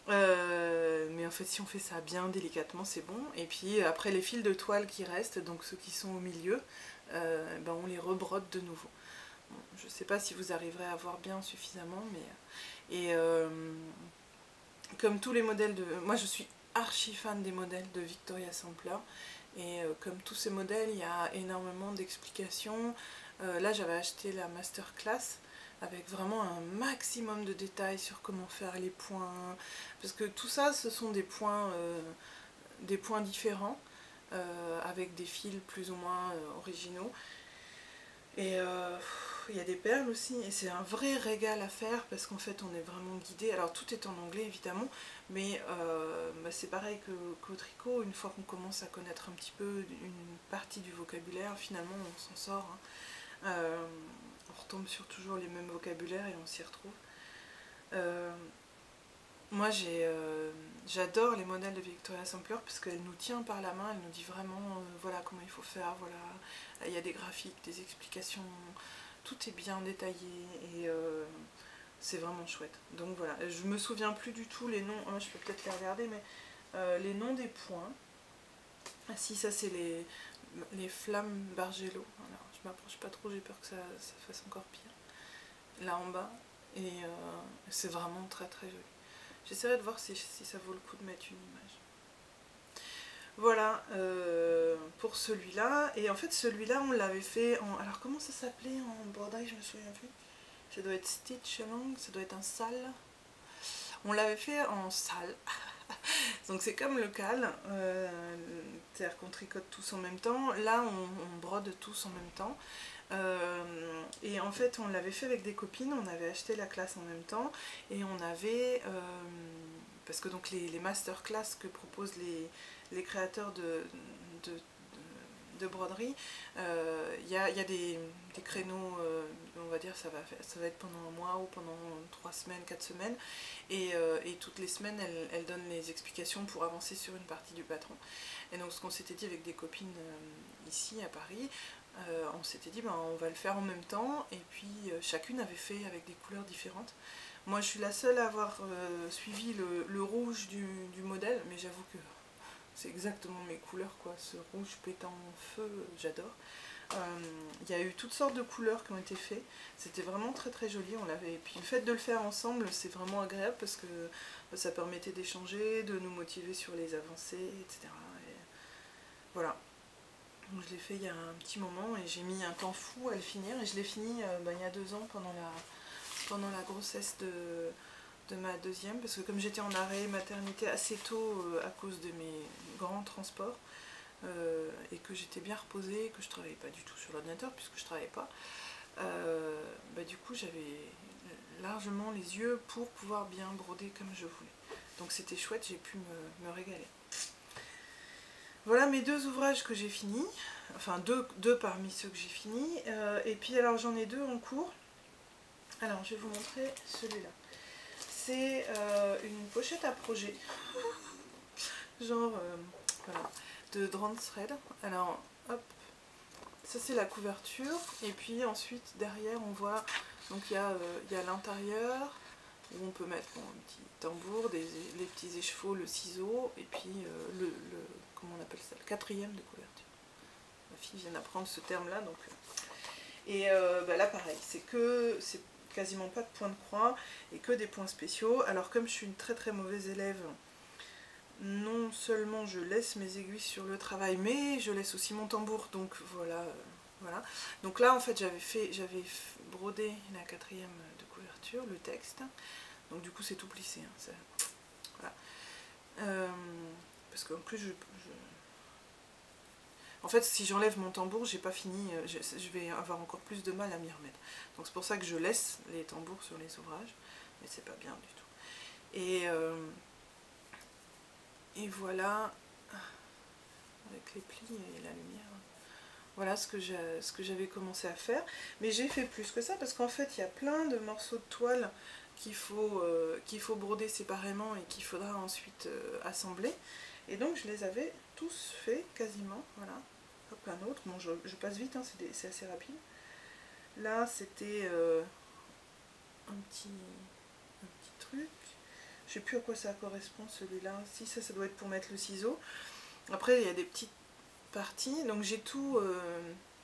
Speaker 1: Mais en fait, si on fait ça bien délicatement, c'est bon. Et puis après, les fils de toile qui restent, donc ceux qui sont au milieu, on les rebrode de nouveau. Bon, je ne sais pas si vous arriverez à voir bien suffisamment, mais... Et comme tous les modèles de... Moi je suis archi fan des modèles de Victoria Sampler, et comme tous ces modèles, il y a énormément d'explications. Là j'avais acheté la masterclass avec vraiment un maximum de détails sur comment faire les points, parce que tout ça ce sont des points différents, avec des fils plus ou moins originaux. Et il y a des perles aussi, et c'est un vrai régal à faire parce qu'en fait on est vraiment guidé. Alors tout est en anglais évidemment, mais c'est pareil qu'au tricot, une fois qu'on commence à connaître un petit peu une partie du vocabulaire, finalement on s'en sort, hein. retombe sur toujours les mêmes vocabulaires et on s'y retrouve. Moi j'adore les modèles de Victoria Sampler parce qu'elle nous tient par la main, elle nous dit vraiment voilà comment il faut faire, voilà, il y a des graphiques, des explications, tout est bien détaillé et c'est vraiment chouette. Donc voilà, je me souviens plus du tout les noms, je peux peut-être les regarder, mais les noms des points. Ah si, ça c'est les flammes Bargello. Alors, je m'approche pas trop, j'ai peur que ça fasse encore pire. Là en bas, et c'est vraiment très très joli. J'essaierai de voir si ça vaut le coup de mettre une image. Voilà pour celui-là. Et en fait celui-là on l'avait fait en... Alors comment ça s'appelait en broderie, je me souviens plus. Ça doit être Stitch Along, ça doit être un sale. On l'avait fait en sale. Donc c'est comme le cal, c'est-à-dire qu'on tricote tous en même temps. Là on brode tous en même temps. Et en fait on l'avait fait avec des copines, on avait acheté la classe en même temps et on avait parce que donc les masterclass que proposent les créateurs de broderie, y a des créneaux, on va dire ça va être pendant un mois ou pendant 3 semaines, 4 semaines, et toutes les semaines elle donne les explications pour avancer sur une partie du patron. Et donc ce qu'on s'était dit avec des copines ici à Paris, on s'était dit ben, on va le faire en même temps, et puis chacune avait fait avec des couleurs différentes. Moi je suis la seule à avoir suivi le rouge du modèle, mais j'avoue que c'est exactement mes couleurs quoi, ce rouge pétant feu, j'adore. Il y a eu toutes sortes de couleurs qui ont été faites, c'était vraiment très très joli, et puis le fait de le faire ensemble c'est vraiment agréable parce que ça permettait d'échanger, de nous motiver sur les avancées, etc. Et voilà, donc je l'ai fait il y a un petit moment et j'ai mis un temps fou à le finir, et je l'ai fini il y a 2 ans pendant la grossesse de ma deuxième, parce que comme j'étais en arrêt maternité assez tôt à cause de mes grands transports, et que j'étais bien reposée, que je travaillais pas du tout sur l'ordinateur puisque je travaillais pas, du coup j'avais largement les yeux pour pouvoir bien broder comme je voulais. Donc c'était chouette, j'ai pu me régaler. Voilà mes 2 ouvrages que j'ai finis, enfin deux parmi ceux que j'ai finis, et puis alors j'en ai 2 en cours. Alors je vais vous montrer celui-là. C'est une pochette à projet, genre voilà, de Drone Thread. Alors hop, ça c'est la couverture, et puis ensuite derrière on voit, donc il y a l'intérieur où on peut mettre un petit tambour, les petits échevaux, le ciseau, et puis comment on appelle ça, le 4e de couverture. Ma fille vient d'apprendre ce terme là, donc et là pareil, c'est quasiment pas de points de croix et que des points spéciaux. Alors comme je suis une très très mauvaise élève, non seulement je laisse mes aiguilles sur le travail, mais je laisse aussi mon tambour, donc voilà. Voilà. Donc là en fait j'avais brodé la 4e de couverture, le texte, donc du coup c'est tout plissé, hein, voilà. Parce qu'en plus en fait si j'enlève mon tambour j'ai pas fini, je vais avoir encore plus de mal à m'y remettre, donc c'est pour ça que je laisse les tambours sur les ouvrages, mais c'est pas bien du tout. Et voilà, avec les plis et la lumière, voilà ce que j'avais commencé à faire. Mais j'ai fait plus que ça parce qu'en fait il y a plein de morceaux de toile qu'il faut broder séparément et qu'il faudra ensuite assembler. Et donc je les avais tous faits quasiment, voilà. Hop, un autre, bon je passe vite, hein, c'est assez rapide. Là c'était un petit truc. Je sais plus à quoi ça correspond celui-là. Si ça doit être pour mettre le ciseau. Après il y a des petites parties. Donc j'ai tout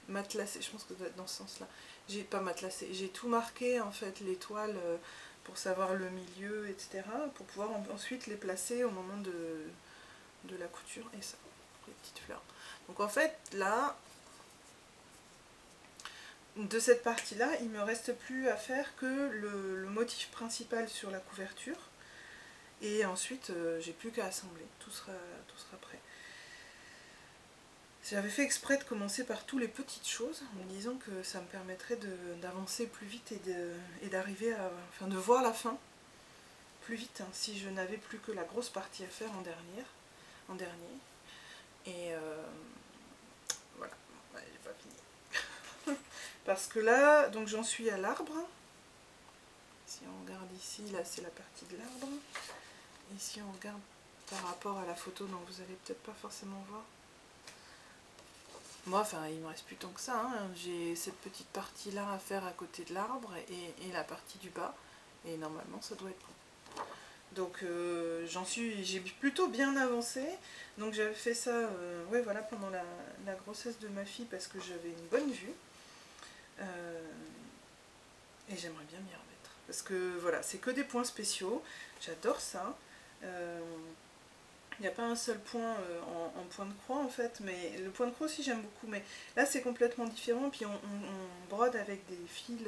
Speaker 1: matelassé. Je pense que ça doit être dans ce sens-là. J'ai pas matelassé. J'ai tout marqué en fait les toiles pour savoir le milieu, etc. Pour pouvoir ensuite les placer au moment de la couture. Et ça, les petites fleurs. Donc en fait là, de cette partie-là, il me reste plus à faire que le motif principal sur la couverture. Et ensuite, j'ai plus qu'à assembler, tout sera prêt. J'avais fait exprès de commencer par toutes les petites choses, en me disant que ça me permettrait d'avancer plus vite et d'arriver à... Enfin, de voir la fin plus vite, hein, si je n'avais plus que la grosse partie à faire en dernier. Et voilà, ouais, j'ai pas fini. Parce que là, donc j'en suis à l'arbre. Si on regarde ici, là c'est la partie de l'arbre. Et si on regarde par rapport à la photo, donc vous allez peut-être pas forcément voir. Moi, enfin, il me reste plus tant que ça. Hein. J'ai cette petite partie-là à faire à côté de l'arbre et la partie du bas. Et normalement, ça doit être bon. Donc, j'ai plutôt bien avancé. Donc, j'avais fait ça, ouais, voilà, pendant la grossesse de ma fille parce que j'avais une bonne vue. Et j'aimerais bien m'y remettre. Parce que, voilà, c'est que des points spéciaux. J'adore ça. Il n'y a pas un seul point en point de croix en fait, mais le point de croix aussi j'aime beaucoup, mais là c'est complètement différent, puis on brode avec des fils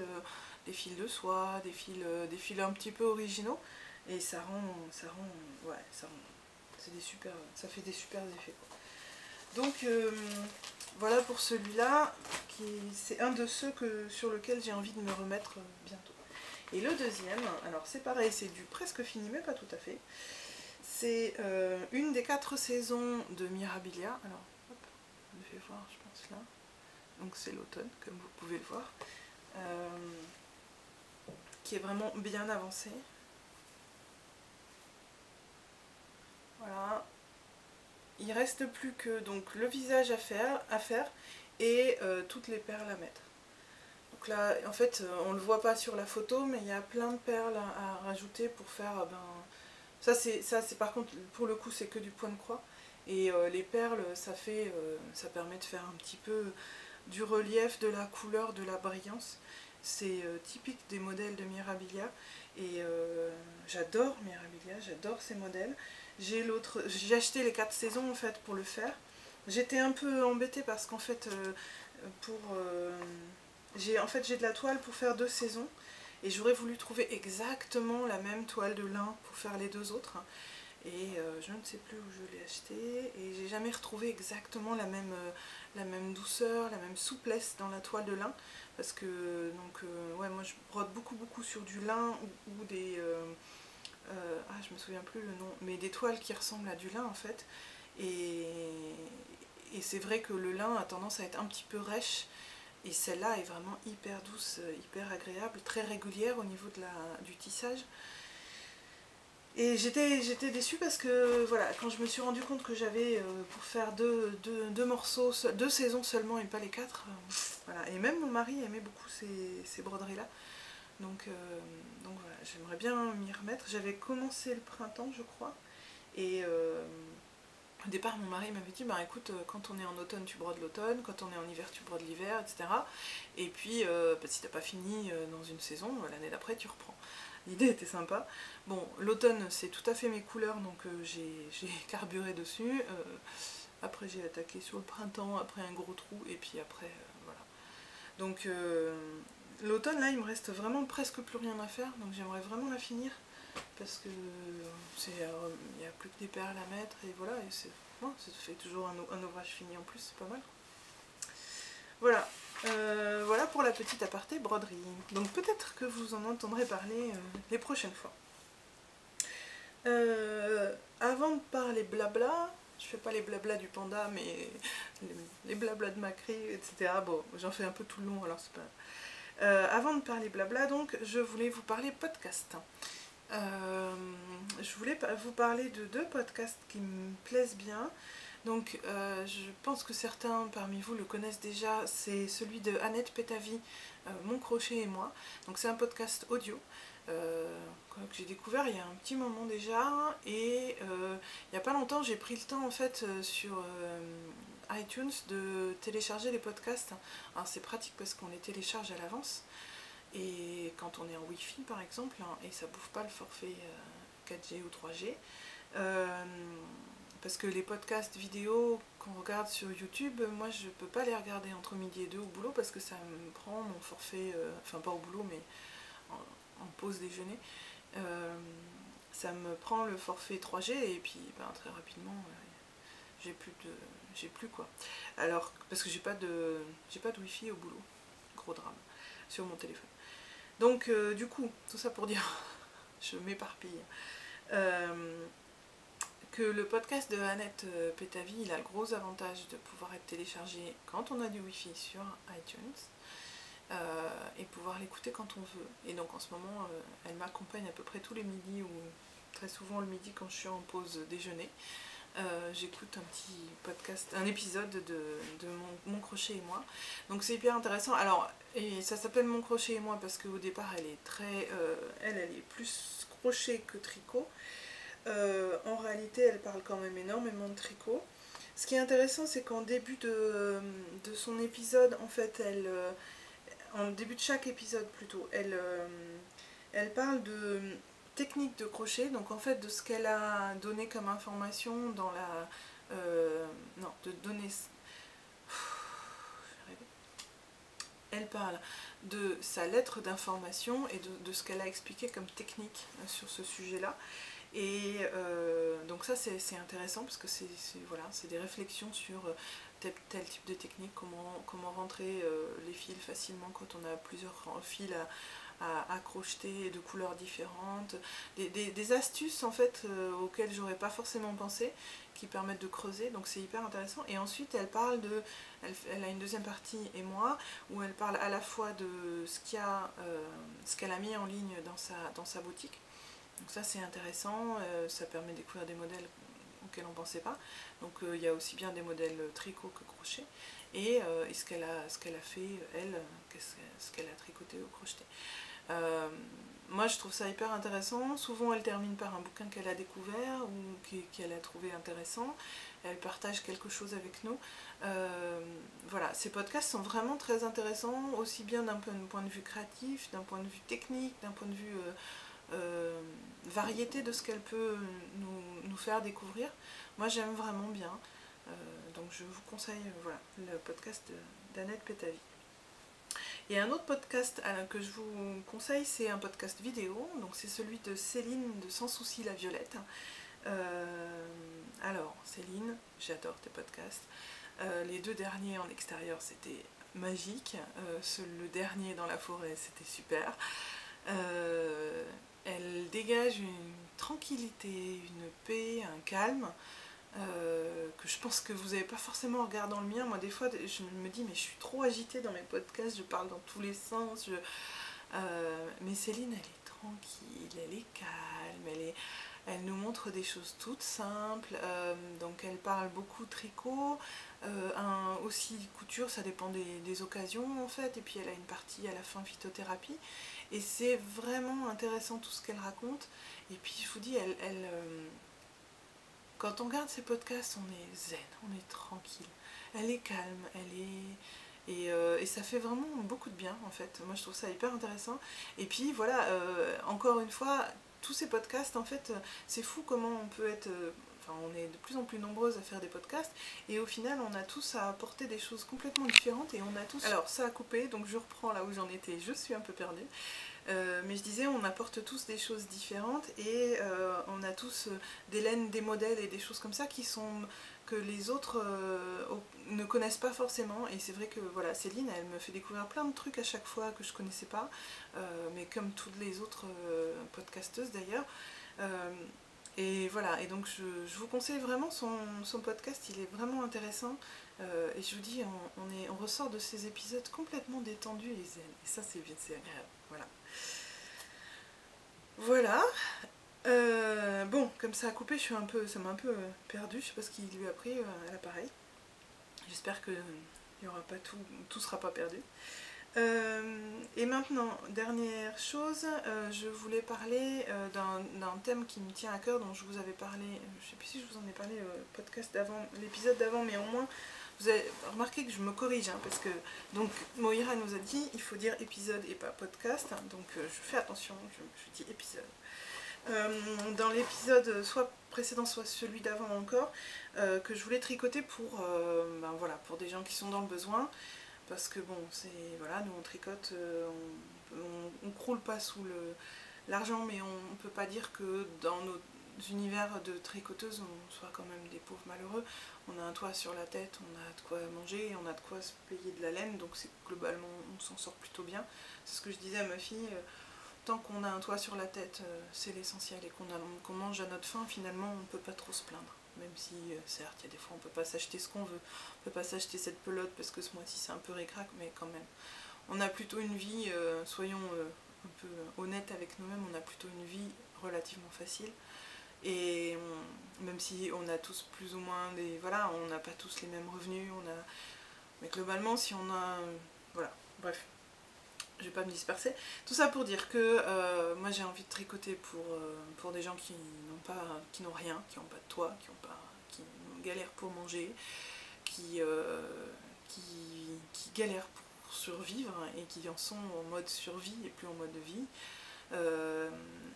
Speaker 1: de soie, des fils un petit peu originaux, et ouais, c'est ça fait des super effets quoi. Donc voilà pour celui-là, c'est un de ceux sur lequel j'ai envie de me remettre bientôt. Et le deuxième, alors c'est pareil, c'est du presque fini, mais pas tout à fait. C'est une des 4 saisons de Mirabilia. Alors, hop, je vais voir, je pense là. Donc c'est l'automne, comme vous pouvez le voir. Qui est vraiment bien avancé. Voilà. Il reste plus que donc, le visage à faire et toutes les perles à mettre. Donc là, en fait, on ne le voit pas sur la photo, mais il y a plein de perles à rajouter pour faire... ça c'est par contre, pour le coup, c'est que du point de croix. Et les perles, ça permet de faire un petit peu du relief, de la couleur, de la brillance. C'est typique des modèles de Mirabilia. Et j'adore Mirabilia, j'adore ces modèles. J'ai acheté les 4 saisons en fait pour le faire. J'étais un peu embêtée parce qu'en fait, j'ai de la toile pour faire 2 saisons. Et j'aurais voulu trouver exactement la même toile de lin pour faire les 2 autres. Et je ne sais plus où je l'ai acheté. Et j'ai jamais retrouvé exactement la même douceur, la même souplesse dans la toile de lin. Parce que, donc, ouais, moi je brode beaucoup sur du lin ou des... je me souviens plus le nom, mais des toiles qui ressemblent à du lin en fait. Et c'est vrai que le lin a tendance à être un petit peu rêche. Et celle-là est vraiment hyper douce, hyper agréable, très régulière au niveau du tissage. Et j'étais déçue parce que voilà, quand je me suis rendu compte que j'avais pour faire deux morceaux, 2 saisons seulement et pas les 4, voilà. Et même mon mari aimait beaucoup ces broderies-là. Donc voilà, j'aimerais bien m'y remettre. J'avais commencé le printemps, je crois. Et au départ, mon mari m'avait dit, bah écoute, quand on est en automne, tu brodes l'automne, quand on est en hiver, tu brodes l'hiver, etc. Et puis, si t'as pas fini dans une saison, l'année d'après, tu reprends. L'idée était sympa. Bon, l'automne, c'est tout à fait mes couleurs, donc j'ai carburé dessus. Après, j'ai attaqué sur le printemps, après un gros trou, et puis après, voilà. Donc, l'automne, là, il me reste vraiment presque plus rien à faire, donc j'aimerais vraiment la finir. Parce que il n'y a plus que des perles à mettre et voilà, et ça fait toujours un ouvrage fini en plus, c'est pas mal. Voilà, voilà pour la petite aparté broderie. Donc peut-être que vous en entendrez parler les prochaines fois. Avant de parler blabla, je fais pas les blabla du panda, mais les blabla de Macri, etc. Bon, j'en fais un peu tout le long, alors c'est pas... avant de parler blabla, donc, je voulais vous parler podcast. Je voulais vous parler de 2 podcasts qui me plaisent bien. Donc je pense que certains parmi vous le connaissent déjà, c'est celui de Annette Pétavy, Mon crochet et moi. Donc c'est un podcast audio que j'ai découvert il y a un petit moment déjà, et il n'y a pas longtemps j'ai pris le temps en fait sur iTunes de télécharger les podcasts. Alors c'est pratique parce qu'on les télécharge à l'avance. Et quand on est en Wi-Fi par exemple, et ça bouffe pas le forfait 4G ou 3G, parce que les podcasts vidéo qu'on regarde sur YouTube, moi je peux pas les regarder entre midi et 2 au boulot parce que ça me prend mon forfait, enfin pas au boulot mais en pause déjeuner, ça me prend le forfait 3G et puis très rapidement j'ai plus quoi. Alors parce que j'ai pas de Wi-Fi au boulot, gros drame, sur mon téléphone. Donc du coup, tout ça pour dire, je m'éparpille, que le podcast de Annette Pétavy, il a le gros avantage de pouvoir être téléchargé quand on a du Wi-Fi sur iTunes. et pouvoir l'écouter quand on veut. Et donc en ce moment, elle m'accompagne à peu près tous les midis, ou très souvent le midi quand je suis en pause déjeuner. J'écoute un petit podcast, un épisode de mon crochet et moi. Donc c'est hyper intéressant. Alors, et ça s'appelle Mon crochet et moi parce qu'au départ elle est très, elle est plus crochet que tricot. En réalité elle parle quand même énormément de tricot. Ce qui est intéressant, c'est qu'en début de son épisode, en fait, en début de chaque épisode plutôt, elle parle de technique de crochet, donc en fait de ce qu'elle a donné comme information dans la... non, de donner... Elle parle de sa lettre d'information et de ce qu'elle a expliqué comme technique sur ce sujet-là. Et donc ça c'est intéressant parce que c'est voilà, des réflexions sur tel type de technique, comment rentrer les fils facilement quand on a plusieurs fils à crocheter de couleurs différentes, des astuces en fait auxquelles j'aurais pas forcément pensé, qui permettent de creuser, donc c'est hyper intéressant. Et ensuite elle parle de, elle a une deuxième partie et moi, où elle parle à la fois de ce qu'elle a mis en ligne dans sa boutique. Donc ça c'est intéressant, ça permet de découvrir des modèles auxquels on ne pensait pas. Donc il y a aussi bien des modèles tricot que crochet, et ce qu'elle a fait, elle, ce qu'elle a tricoté ou crocheté. Moi je trouve ça hyper intéressant. Souvent elle termine par un bouquin qu'elle a découvert ou qu'elle a trouvé intéressant. Elle partage quelque chose avec nous. Voilà, ces podcasts sont vraiment très intéressants, aussi bien d'un point de vue créatif, d'un point de vue technique, d'un point de vue variété de ce qu'elle peut nous faire découvrir. Moi j'aime vraiment bien. Donc je vous conseille voilà, le podcast d'Annette Pétavy. Et un autre podcast que je vous conseille, c'est un podcast vidéo, donc c'est celui de Céline de Sans Souci la Violette. Alors Céline, j'adore tes podcasts. Les deux derniers en extérieur c'était magique, le dernier dans la forêt c'était super. Elle dégage une tranquillité, une paix, un calme, que je pense que vous n'avez pas forcément en regardant le mien. Moi des fois je me dis mais je suis trop agitée dans mes podcasts, je parle dans tous les sens, mais Céline elle est tranquille, elle est calme, elle nous montre des choses toutes simples, donc elle parle beaucoup tricot, aussi couture, ça dépend des occasions en fait, et puis elle a une partie à la fin phytothérapie, et c'est vraiment intéressant tout ce qu'elle raconte. Et puis je vous dis, quand on regarde ses podcasts, on est zen, on est tranquille, elle est calme, et ça fait vraiment beaucoup de bien en fait. Moi je trouve ça hyper intéressant. Et puis voilà, encore une fois, tous ces podcasts en fait, c'est fou comment on peut être... Enfin, on est de plus en plus nombreuses à faire des podcasts, et au final on a tous à apporter des choses complètement différentes, et on a tous... Alors ça a coupé, donc je reprends là où j'en étais, je suis un peu perdue. Mais je disais, on apporte tous des choses différentes, et on a tous des laines, des modèles et des choses comme ça que les autres ne connaissent pas forcément. Et c'est vrai que voilà, Céline elle me fait découvrir plein de trucs à chaque fois que je connaissais pas, mais comme toutes les autres podcasteuses d'ailleurs. Et voilà, et donc je vous conseille vraiment son podcast, il est vraiment intéressant, et je vous dis, on ressort de ces épisodes complètement détendus et zen, et ça c'est agréable, voilà. Voilà, bon, comme ça a coupé, ça m'a un peu perdue, je sais pas ce qu'il lui a pris à l'appareil. J'espère que tout sera pas perdu. Et maintenant, dernière chose, je voulais parler d'un thème qui me tient à cœur, dont je vous avais parlé, je sais plus si je vous en ai parlé podcast d'avant, l'épisode d'avant, mais au moins vous avez remarqué que je me corrige, hein, parce que donc Moira nous a dit il faut dire épisode et pas podcast, hein, donc je fais attention, je dis épisode. Dans l'épisode soit précédent soit celui d'avant encore, que je voulais tricoter pour, voilà, pour des gens qui sont dans le besoin, parce que bon, voilà, nous on tricote, on croule pas sous l'argent, mais on peut pas dire que dans nos univers de tricoteuses on soit quand même des pauvres malheureux. On a un toit sur la tête, on a de quoi manger, on a de quoi se payer de la laine, donc c'est globalement on s'en sort plutôt bien. C'est ce que je disais à ma fille, tant qu'on a un toit sur la tête, c'est l'essentiel, et qu'on mange à notre faim, finalement on ne peut pas trop se plaindre. Même si, certes, il y a des fois on ne peut pas s'acheter ce qu'on veut, on ne peut pas s'acheter cette pelote parce que ce mois-ci c'est un peu ric-rac, mais quand même, on a plutôt une vie, soyons un peu honnêtes avec nous-mêmes, on a plutôt une vie relativement facile. Et même si on a tous plus ou moins des... Voilà, on n'a pas tous les mêmes revenus, mais globalement, si on a... voilà, bref. Je vais pas me disperser. Tout ça pour dire que moi j'ai envie de tricoter pour des gens qui n'ont rien, qui n'ont pas de toit, qui galèrent pour manger, qui galèrent pour survivre et qui en sont en mode survie et plus en mode vie.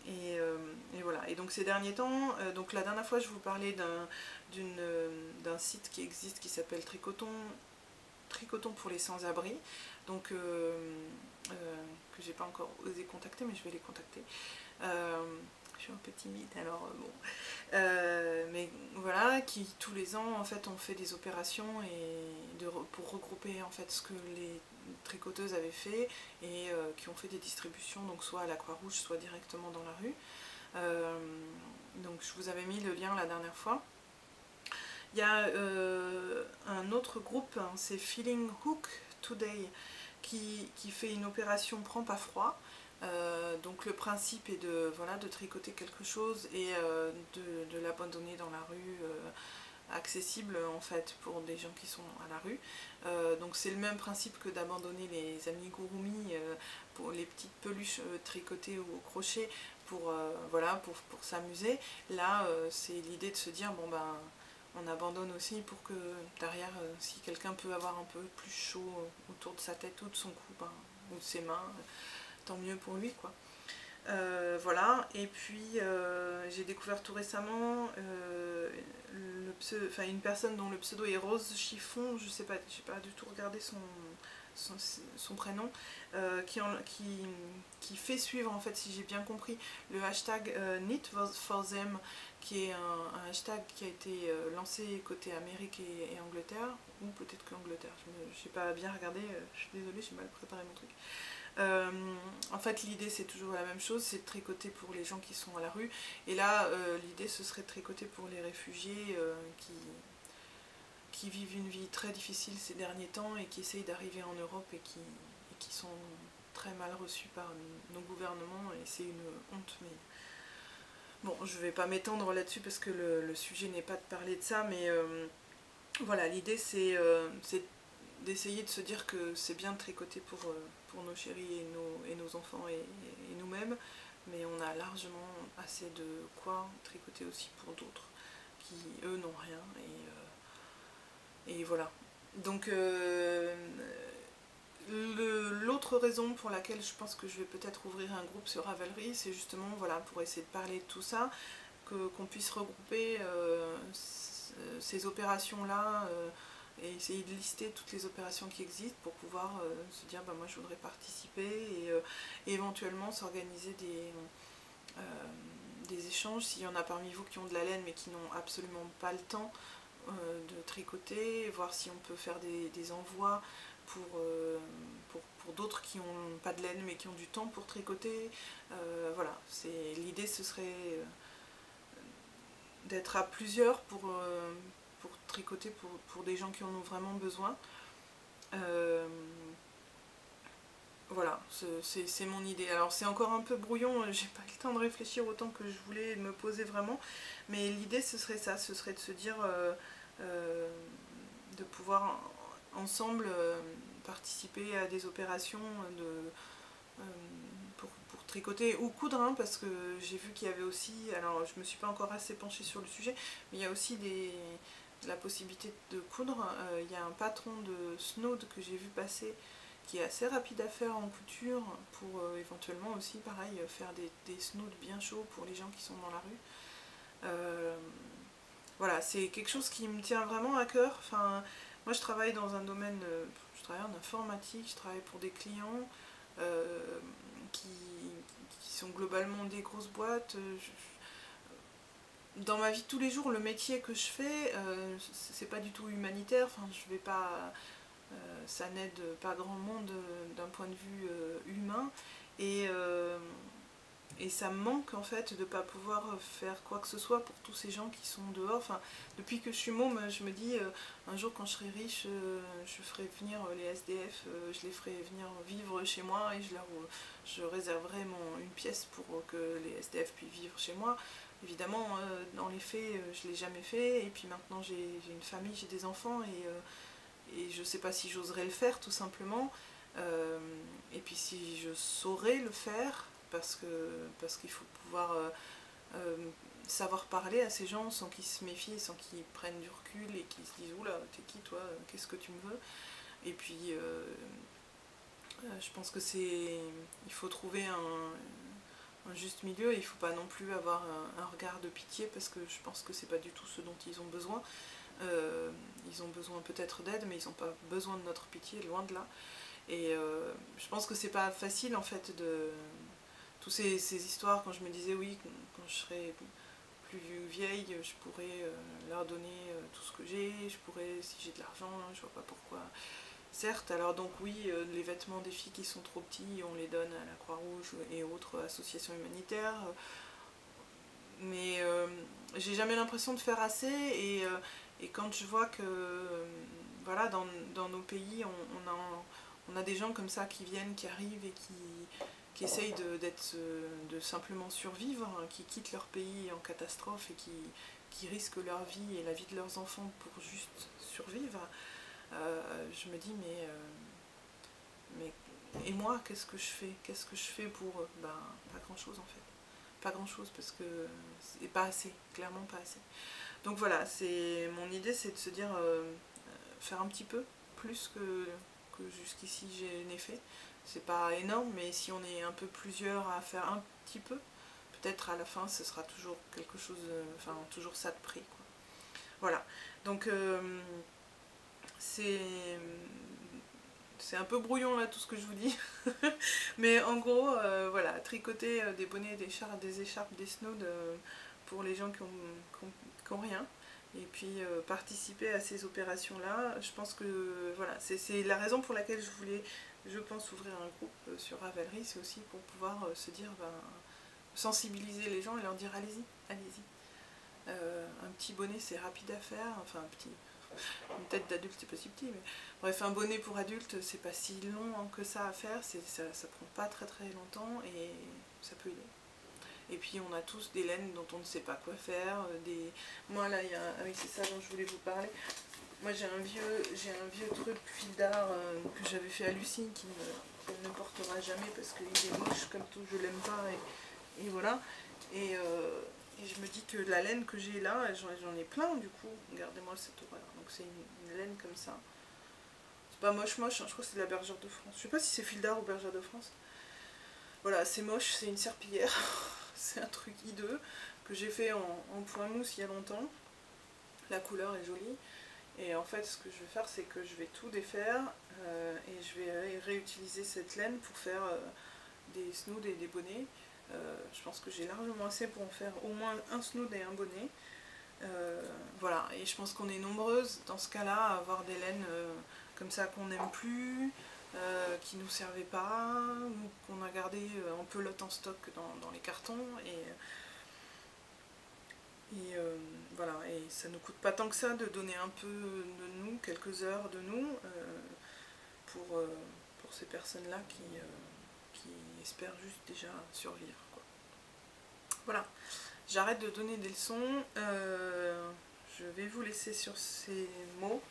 Speaker 1: Et voilà. Et donc ces derniers temps, donc la dernière fois je vous parlais d'un site qui existe qui s'appelle Tricoton pour les sans-abri, donc que j'ai pas encore osé contacter, mais je vais les contacter. Je suis un peu timide, alors bon. Mais voilà, qui tous les ans en fait ont fait des opérations pour regrouper en fait ce que les tricoteuses avaient fait et qui ont fait des distributions, donc soit à la Croix-Rouge, soit directement dans la rue. Donc je vous avais mis le lien la dernière fois. Il y a un autre groupe, hein, c'est Feeling Hook Today, qui fait une opération Prends pas froid. Donc le principe est de tricoter quelque chose et de l'abandonner dans la rue, accessible en fait pour des gens qui sont à la rue. Donc c'est le même principe que d'abandonner les amigurumi, pour les petites peluches tricotées ou au crochet pour s'amuser. Là c'est l'idée de se dire bon ben on abandonne aussi pour que derrière, si quelqu'un peut avoir un peu plus chaud autour de sa tête ou de son cou, ben, ou de ses mains, tant mieux pour lui quoi. Voilà, et puis j'ai découvert tout récemment une personne dont le pseudo est Rose Chiffon, je sais pas, j'ai pas du tout regardé son prénom, qui fait suivre en fait, si j'ai bien compris, le hashtag Knit for Them, qui est un hashtag qui a été lancé côté Amérique et Angleterre, ou peut-être que Angleterre, je n'ai pas bien regardé, je suis désolée, j'ai mal préparé mon truc. En fait l'idée c'est toujours la même chose, c'est de tricoter pour les gens qui sont à la rue, et là l'idée ce serait de tricoter pour les réfugiés qui vivent une vie très difficile ces derniers temps et qui essayent d'arriver en Europe et qui sont très mal reçus par nos gouvernements, et c'est une honte. Mais bon, je vais pas m'étendre là-dessus parce que le sujet n'est pas de parler de ça, mais voilà, l'idée c'est d'essayer de se dire que c'est bien de tricoter pour nos chéris et nos enfants et nous-mêmes, mais on a largement assez de quoi tricoter aussi pour d'autres qui eux n'ont rien, et voilà. Donc l'autre raison pour laquelle je pense que je vais peut-être ouvrir un groupe sur Ravelry, c'est justement voilà, pour essayer de parler de tout ça, qu'on puisse regrouper ces opérations-là, et essayer de lister toutes les opérations qui existent pour pouvoir se dire bah, moi je voudrais participer, et éventuellement s'organiser des échanges s'il y en a parmi vous qui ont de la laine mais qui n'ont absolument pas le temps de tricoter, voir si on peut faire des envois pour d'autres qui n'ont pas de laine mais qui ont du temps pour tricoter. Voilà, l'idée ce serait d'être à plusieurs pour tricoter pour des gens qui en ont vraiment besoin. Voilà, c'est mon idée. Alors c'est encore un peu brouillon, j'ai pas le temps de réfléchir autant que je voulais me poser vraiment, mais l'idée ce serait ça, ce serait de se dire de pouvoir ensemble participer à des opérations pour tricoter ou coudre, hein, parce que j'ai vu qu'il y avait aussi, alors je me suis pas encore assez penchée sur le sujet, mais il y a aussi la possibilité de coudre. Il y a un patron de Snood que j'ai vu passer qui est assez rapide à faire en couture pour éventuellement aussi pareil faire des snoods bien chauds pour les gens qui sont dans la rue. Voilà, c'est quelque chose qui me tient vraiment à cœur. Enfin, moi je travaille dans un domaine, je travaille en informatique, je travaille pour des clients qui sont globalement des grosses boîtes. Dans ma vie de tous les jours, le métier que je fais, c'est pas du tout humanitaire, enfin je vais pas... ça n'aide pas grand monde d'un point de vue humain, et et ça me manque en fait de pas pouvoir faire quoi que ce soit pour tous ces gens qui sont dehors. Enfin, depuis que je suis môme, je me dis un jour quand je serai riche, je ferai venir les SDF, je les ferai venir vivre chez moi et je réserverai une pièce pour que les SDF puissent vivre chez moi. Évidemment, dans les faits, je ne l'ai jamais fait, et puis maintenant j'ai une famille, j'ai des enfants, et je ne sais pas si j'oserais le faire tout simplement. Et puis si je saurais le faire, parce qu'il faut pouvoir savoir parler à ces gens sans qu'ils se méfient, sans qu'ils prennent du recul et qu'ils se disent oula, t'es qui toi, qu'est-ce que tu me veux. Et puis je pense que il faut trouver un juste milieu, et il ne faut pas non plus avoir un regard de pitié, parce que je pense que c'est pas du tout ce dont ils ont besoin. Ils ont besoin peut-être d'aide, mais ils n'ont pas besoin de notre pitié, loin de là. Et je pense que c'est pas facile en fait toutes ces histoires, quand je me disais oui, quand je serai plus vieille, je pourrais leur donner tout ce que j'ai, je pourrais, si j'ai de l'argent, je vois pas pourquoi. Certes, alors donc oui, les vêtements des filles qui sont trop petits, on les donne à la Croix-Rouge et autres associations humanitaires, mais j'ai jamais l'impression de faire assez, et quand je vois que voilà, dans nos pays, on a des gens comme ça qui viennent, qui arrivent et qui essayent de simplement survivre, hein, qui quittent leur pays en catastrophe et qui risquent leur vie et la vie de leurs enfants pour juste survivre, je me dis mais et moi, qu'est-ce que je fais? Qu'est-ce que je fais pour eux? Ben, pas grand-chose en fait. Pas grand-chose, parce que c'est pas assez, clairement pas assez. Donc voilà, mon idée, c'est de se dire faire un petit peu plus que jusqu'ici je n'ai fait. C'est pas énorme, mais si on est un peu plusieurs à faire un petit peu, peut-être à la fin ce sera toujours quelque chose, enfin toujours ça de prix, quoi. Voilà, donc c'est un peu brouillon là tout ce que je vous dis, mais en gros voilà, tricoter des bonnets, des écharpes, des snowds pour les gens qui ont rien, et puis participer à ces opérations là. Je pense que voilà, c'est la raison pour laquelle je voulais, je pense, ouvrir un groupe sur Ravelry, c'est aussi pour pouvoir se dire, ben, sensibiliser les gens et leur dire allez-y, allez-y. Un petit bonnet c'est rapide à faire, enfin un petit, une tête d'adulte c'est pas si petit, mais bref, un bonnet pour adulte c'est pas si long que ça à faire, ça prend pas très très longtemps et ça peut aider. Et puis on a tous des laines dont on ne sait pas quoi faire, moi là oui, c'est ça dont je voulais vous parler. Moi j'ai un vieux truc fil d'art que j'avais fait à Lucie, qu'elle ne portera jamais parce qu'il est moche comme tout, je l'aime pas, et voilà. Et je me dis que la laine que j'ai là, j'en ai plein du coup, regardez-moi cette horreur. Donc c'est une laine comme ça. C'est pas moche hein, je crois que c'est de la Bergère de France. Je sais pas si c'est fil d'art ou Bergère de France. Voilà, c'est moche, c'est une serpillière. C'est un truc hideux que j'ai fait en point mousse il y a longtemps. La couleur est jolie. Et en fait, ce que je vais faire, c'est que je vais tout défaire et je vais réutiliser cette laine pour faire des snoods et des bonnets. Je pense que j'ai largement assez pour en faire au moins un snood et un bonnet. Voilà, et je pense qu'on est nombreuses dans ce cas-là à avoir des laines comme ça qu'on n'aime plus, qui nous servaient pas, ou qu'on a gardé en pelote en stock dans les cartons. Et voilà, et ça ne coûte pas tant que ça de donner un peu de nous, quelques heures de nous, pour ces personnes-là qui espèrent juste déjà survivre, quoi. Voilà, j'arrête de donner des leçons, je vais vous laisser sur ces mots.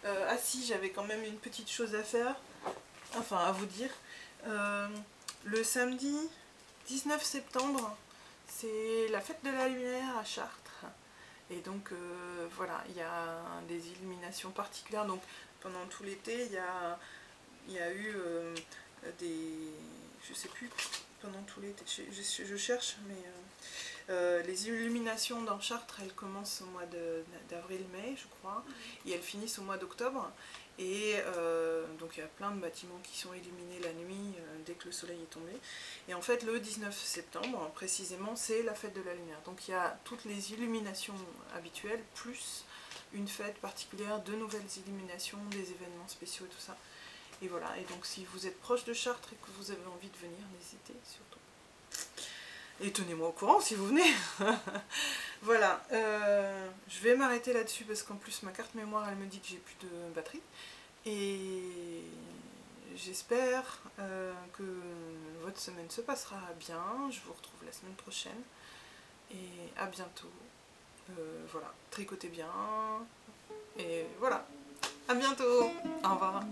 Speaker 1: Ah si, j'avais quand même une petite chose à faire, enfin à vous dire. Le samedi 19 septembre, c'est la fête de la lumière à Chartres. Et donc voilà, il y a des illuminations particulières. Donc pendant tout l'été, il y a eu des... Je sais plus, pendant tout l'été, je cherche, mais les illuminations dans Chartres, elles commencent au mois d'avril-mai, je crois, et elles finissent au mois d'octobre. Et donc il y a plein de bâtiments qui sont illuminés la nuit dès que le soleil est tombé. Et en fait le 19 septembre précisément c'est la fête de la lumière. Donc il y a toutes les illuminations habituelles plus une fête particulière, de nouvelles illuminations, des événements spéciaux et tout ça. Et voilà, et donc si vous êtes proche de Chartres et que vous avez envie de venir, n'hésitez surtout. Et tenez-moi au courant si vous venez. Voilà, je vais m'arrêter là-dessus parce qu'en plus ma carte mémoire elle me dit que j'ai plus de batterie. Et j'espère que votre semaine se passera bien. Je vous retrouve la semaine prochaine. Et à bientôt. Voilà, tricotez bien. Et voilà, à bientôt. Au revoir.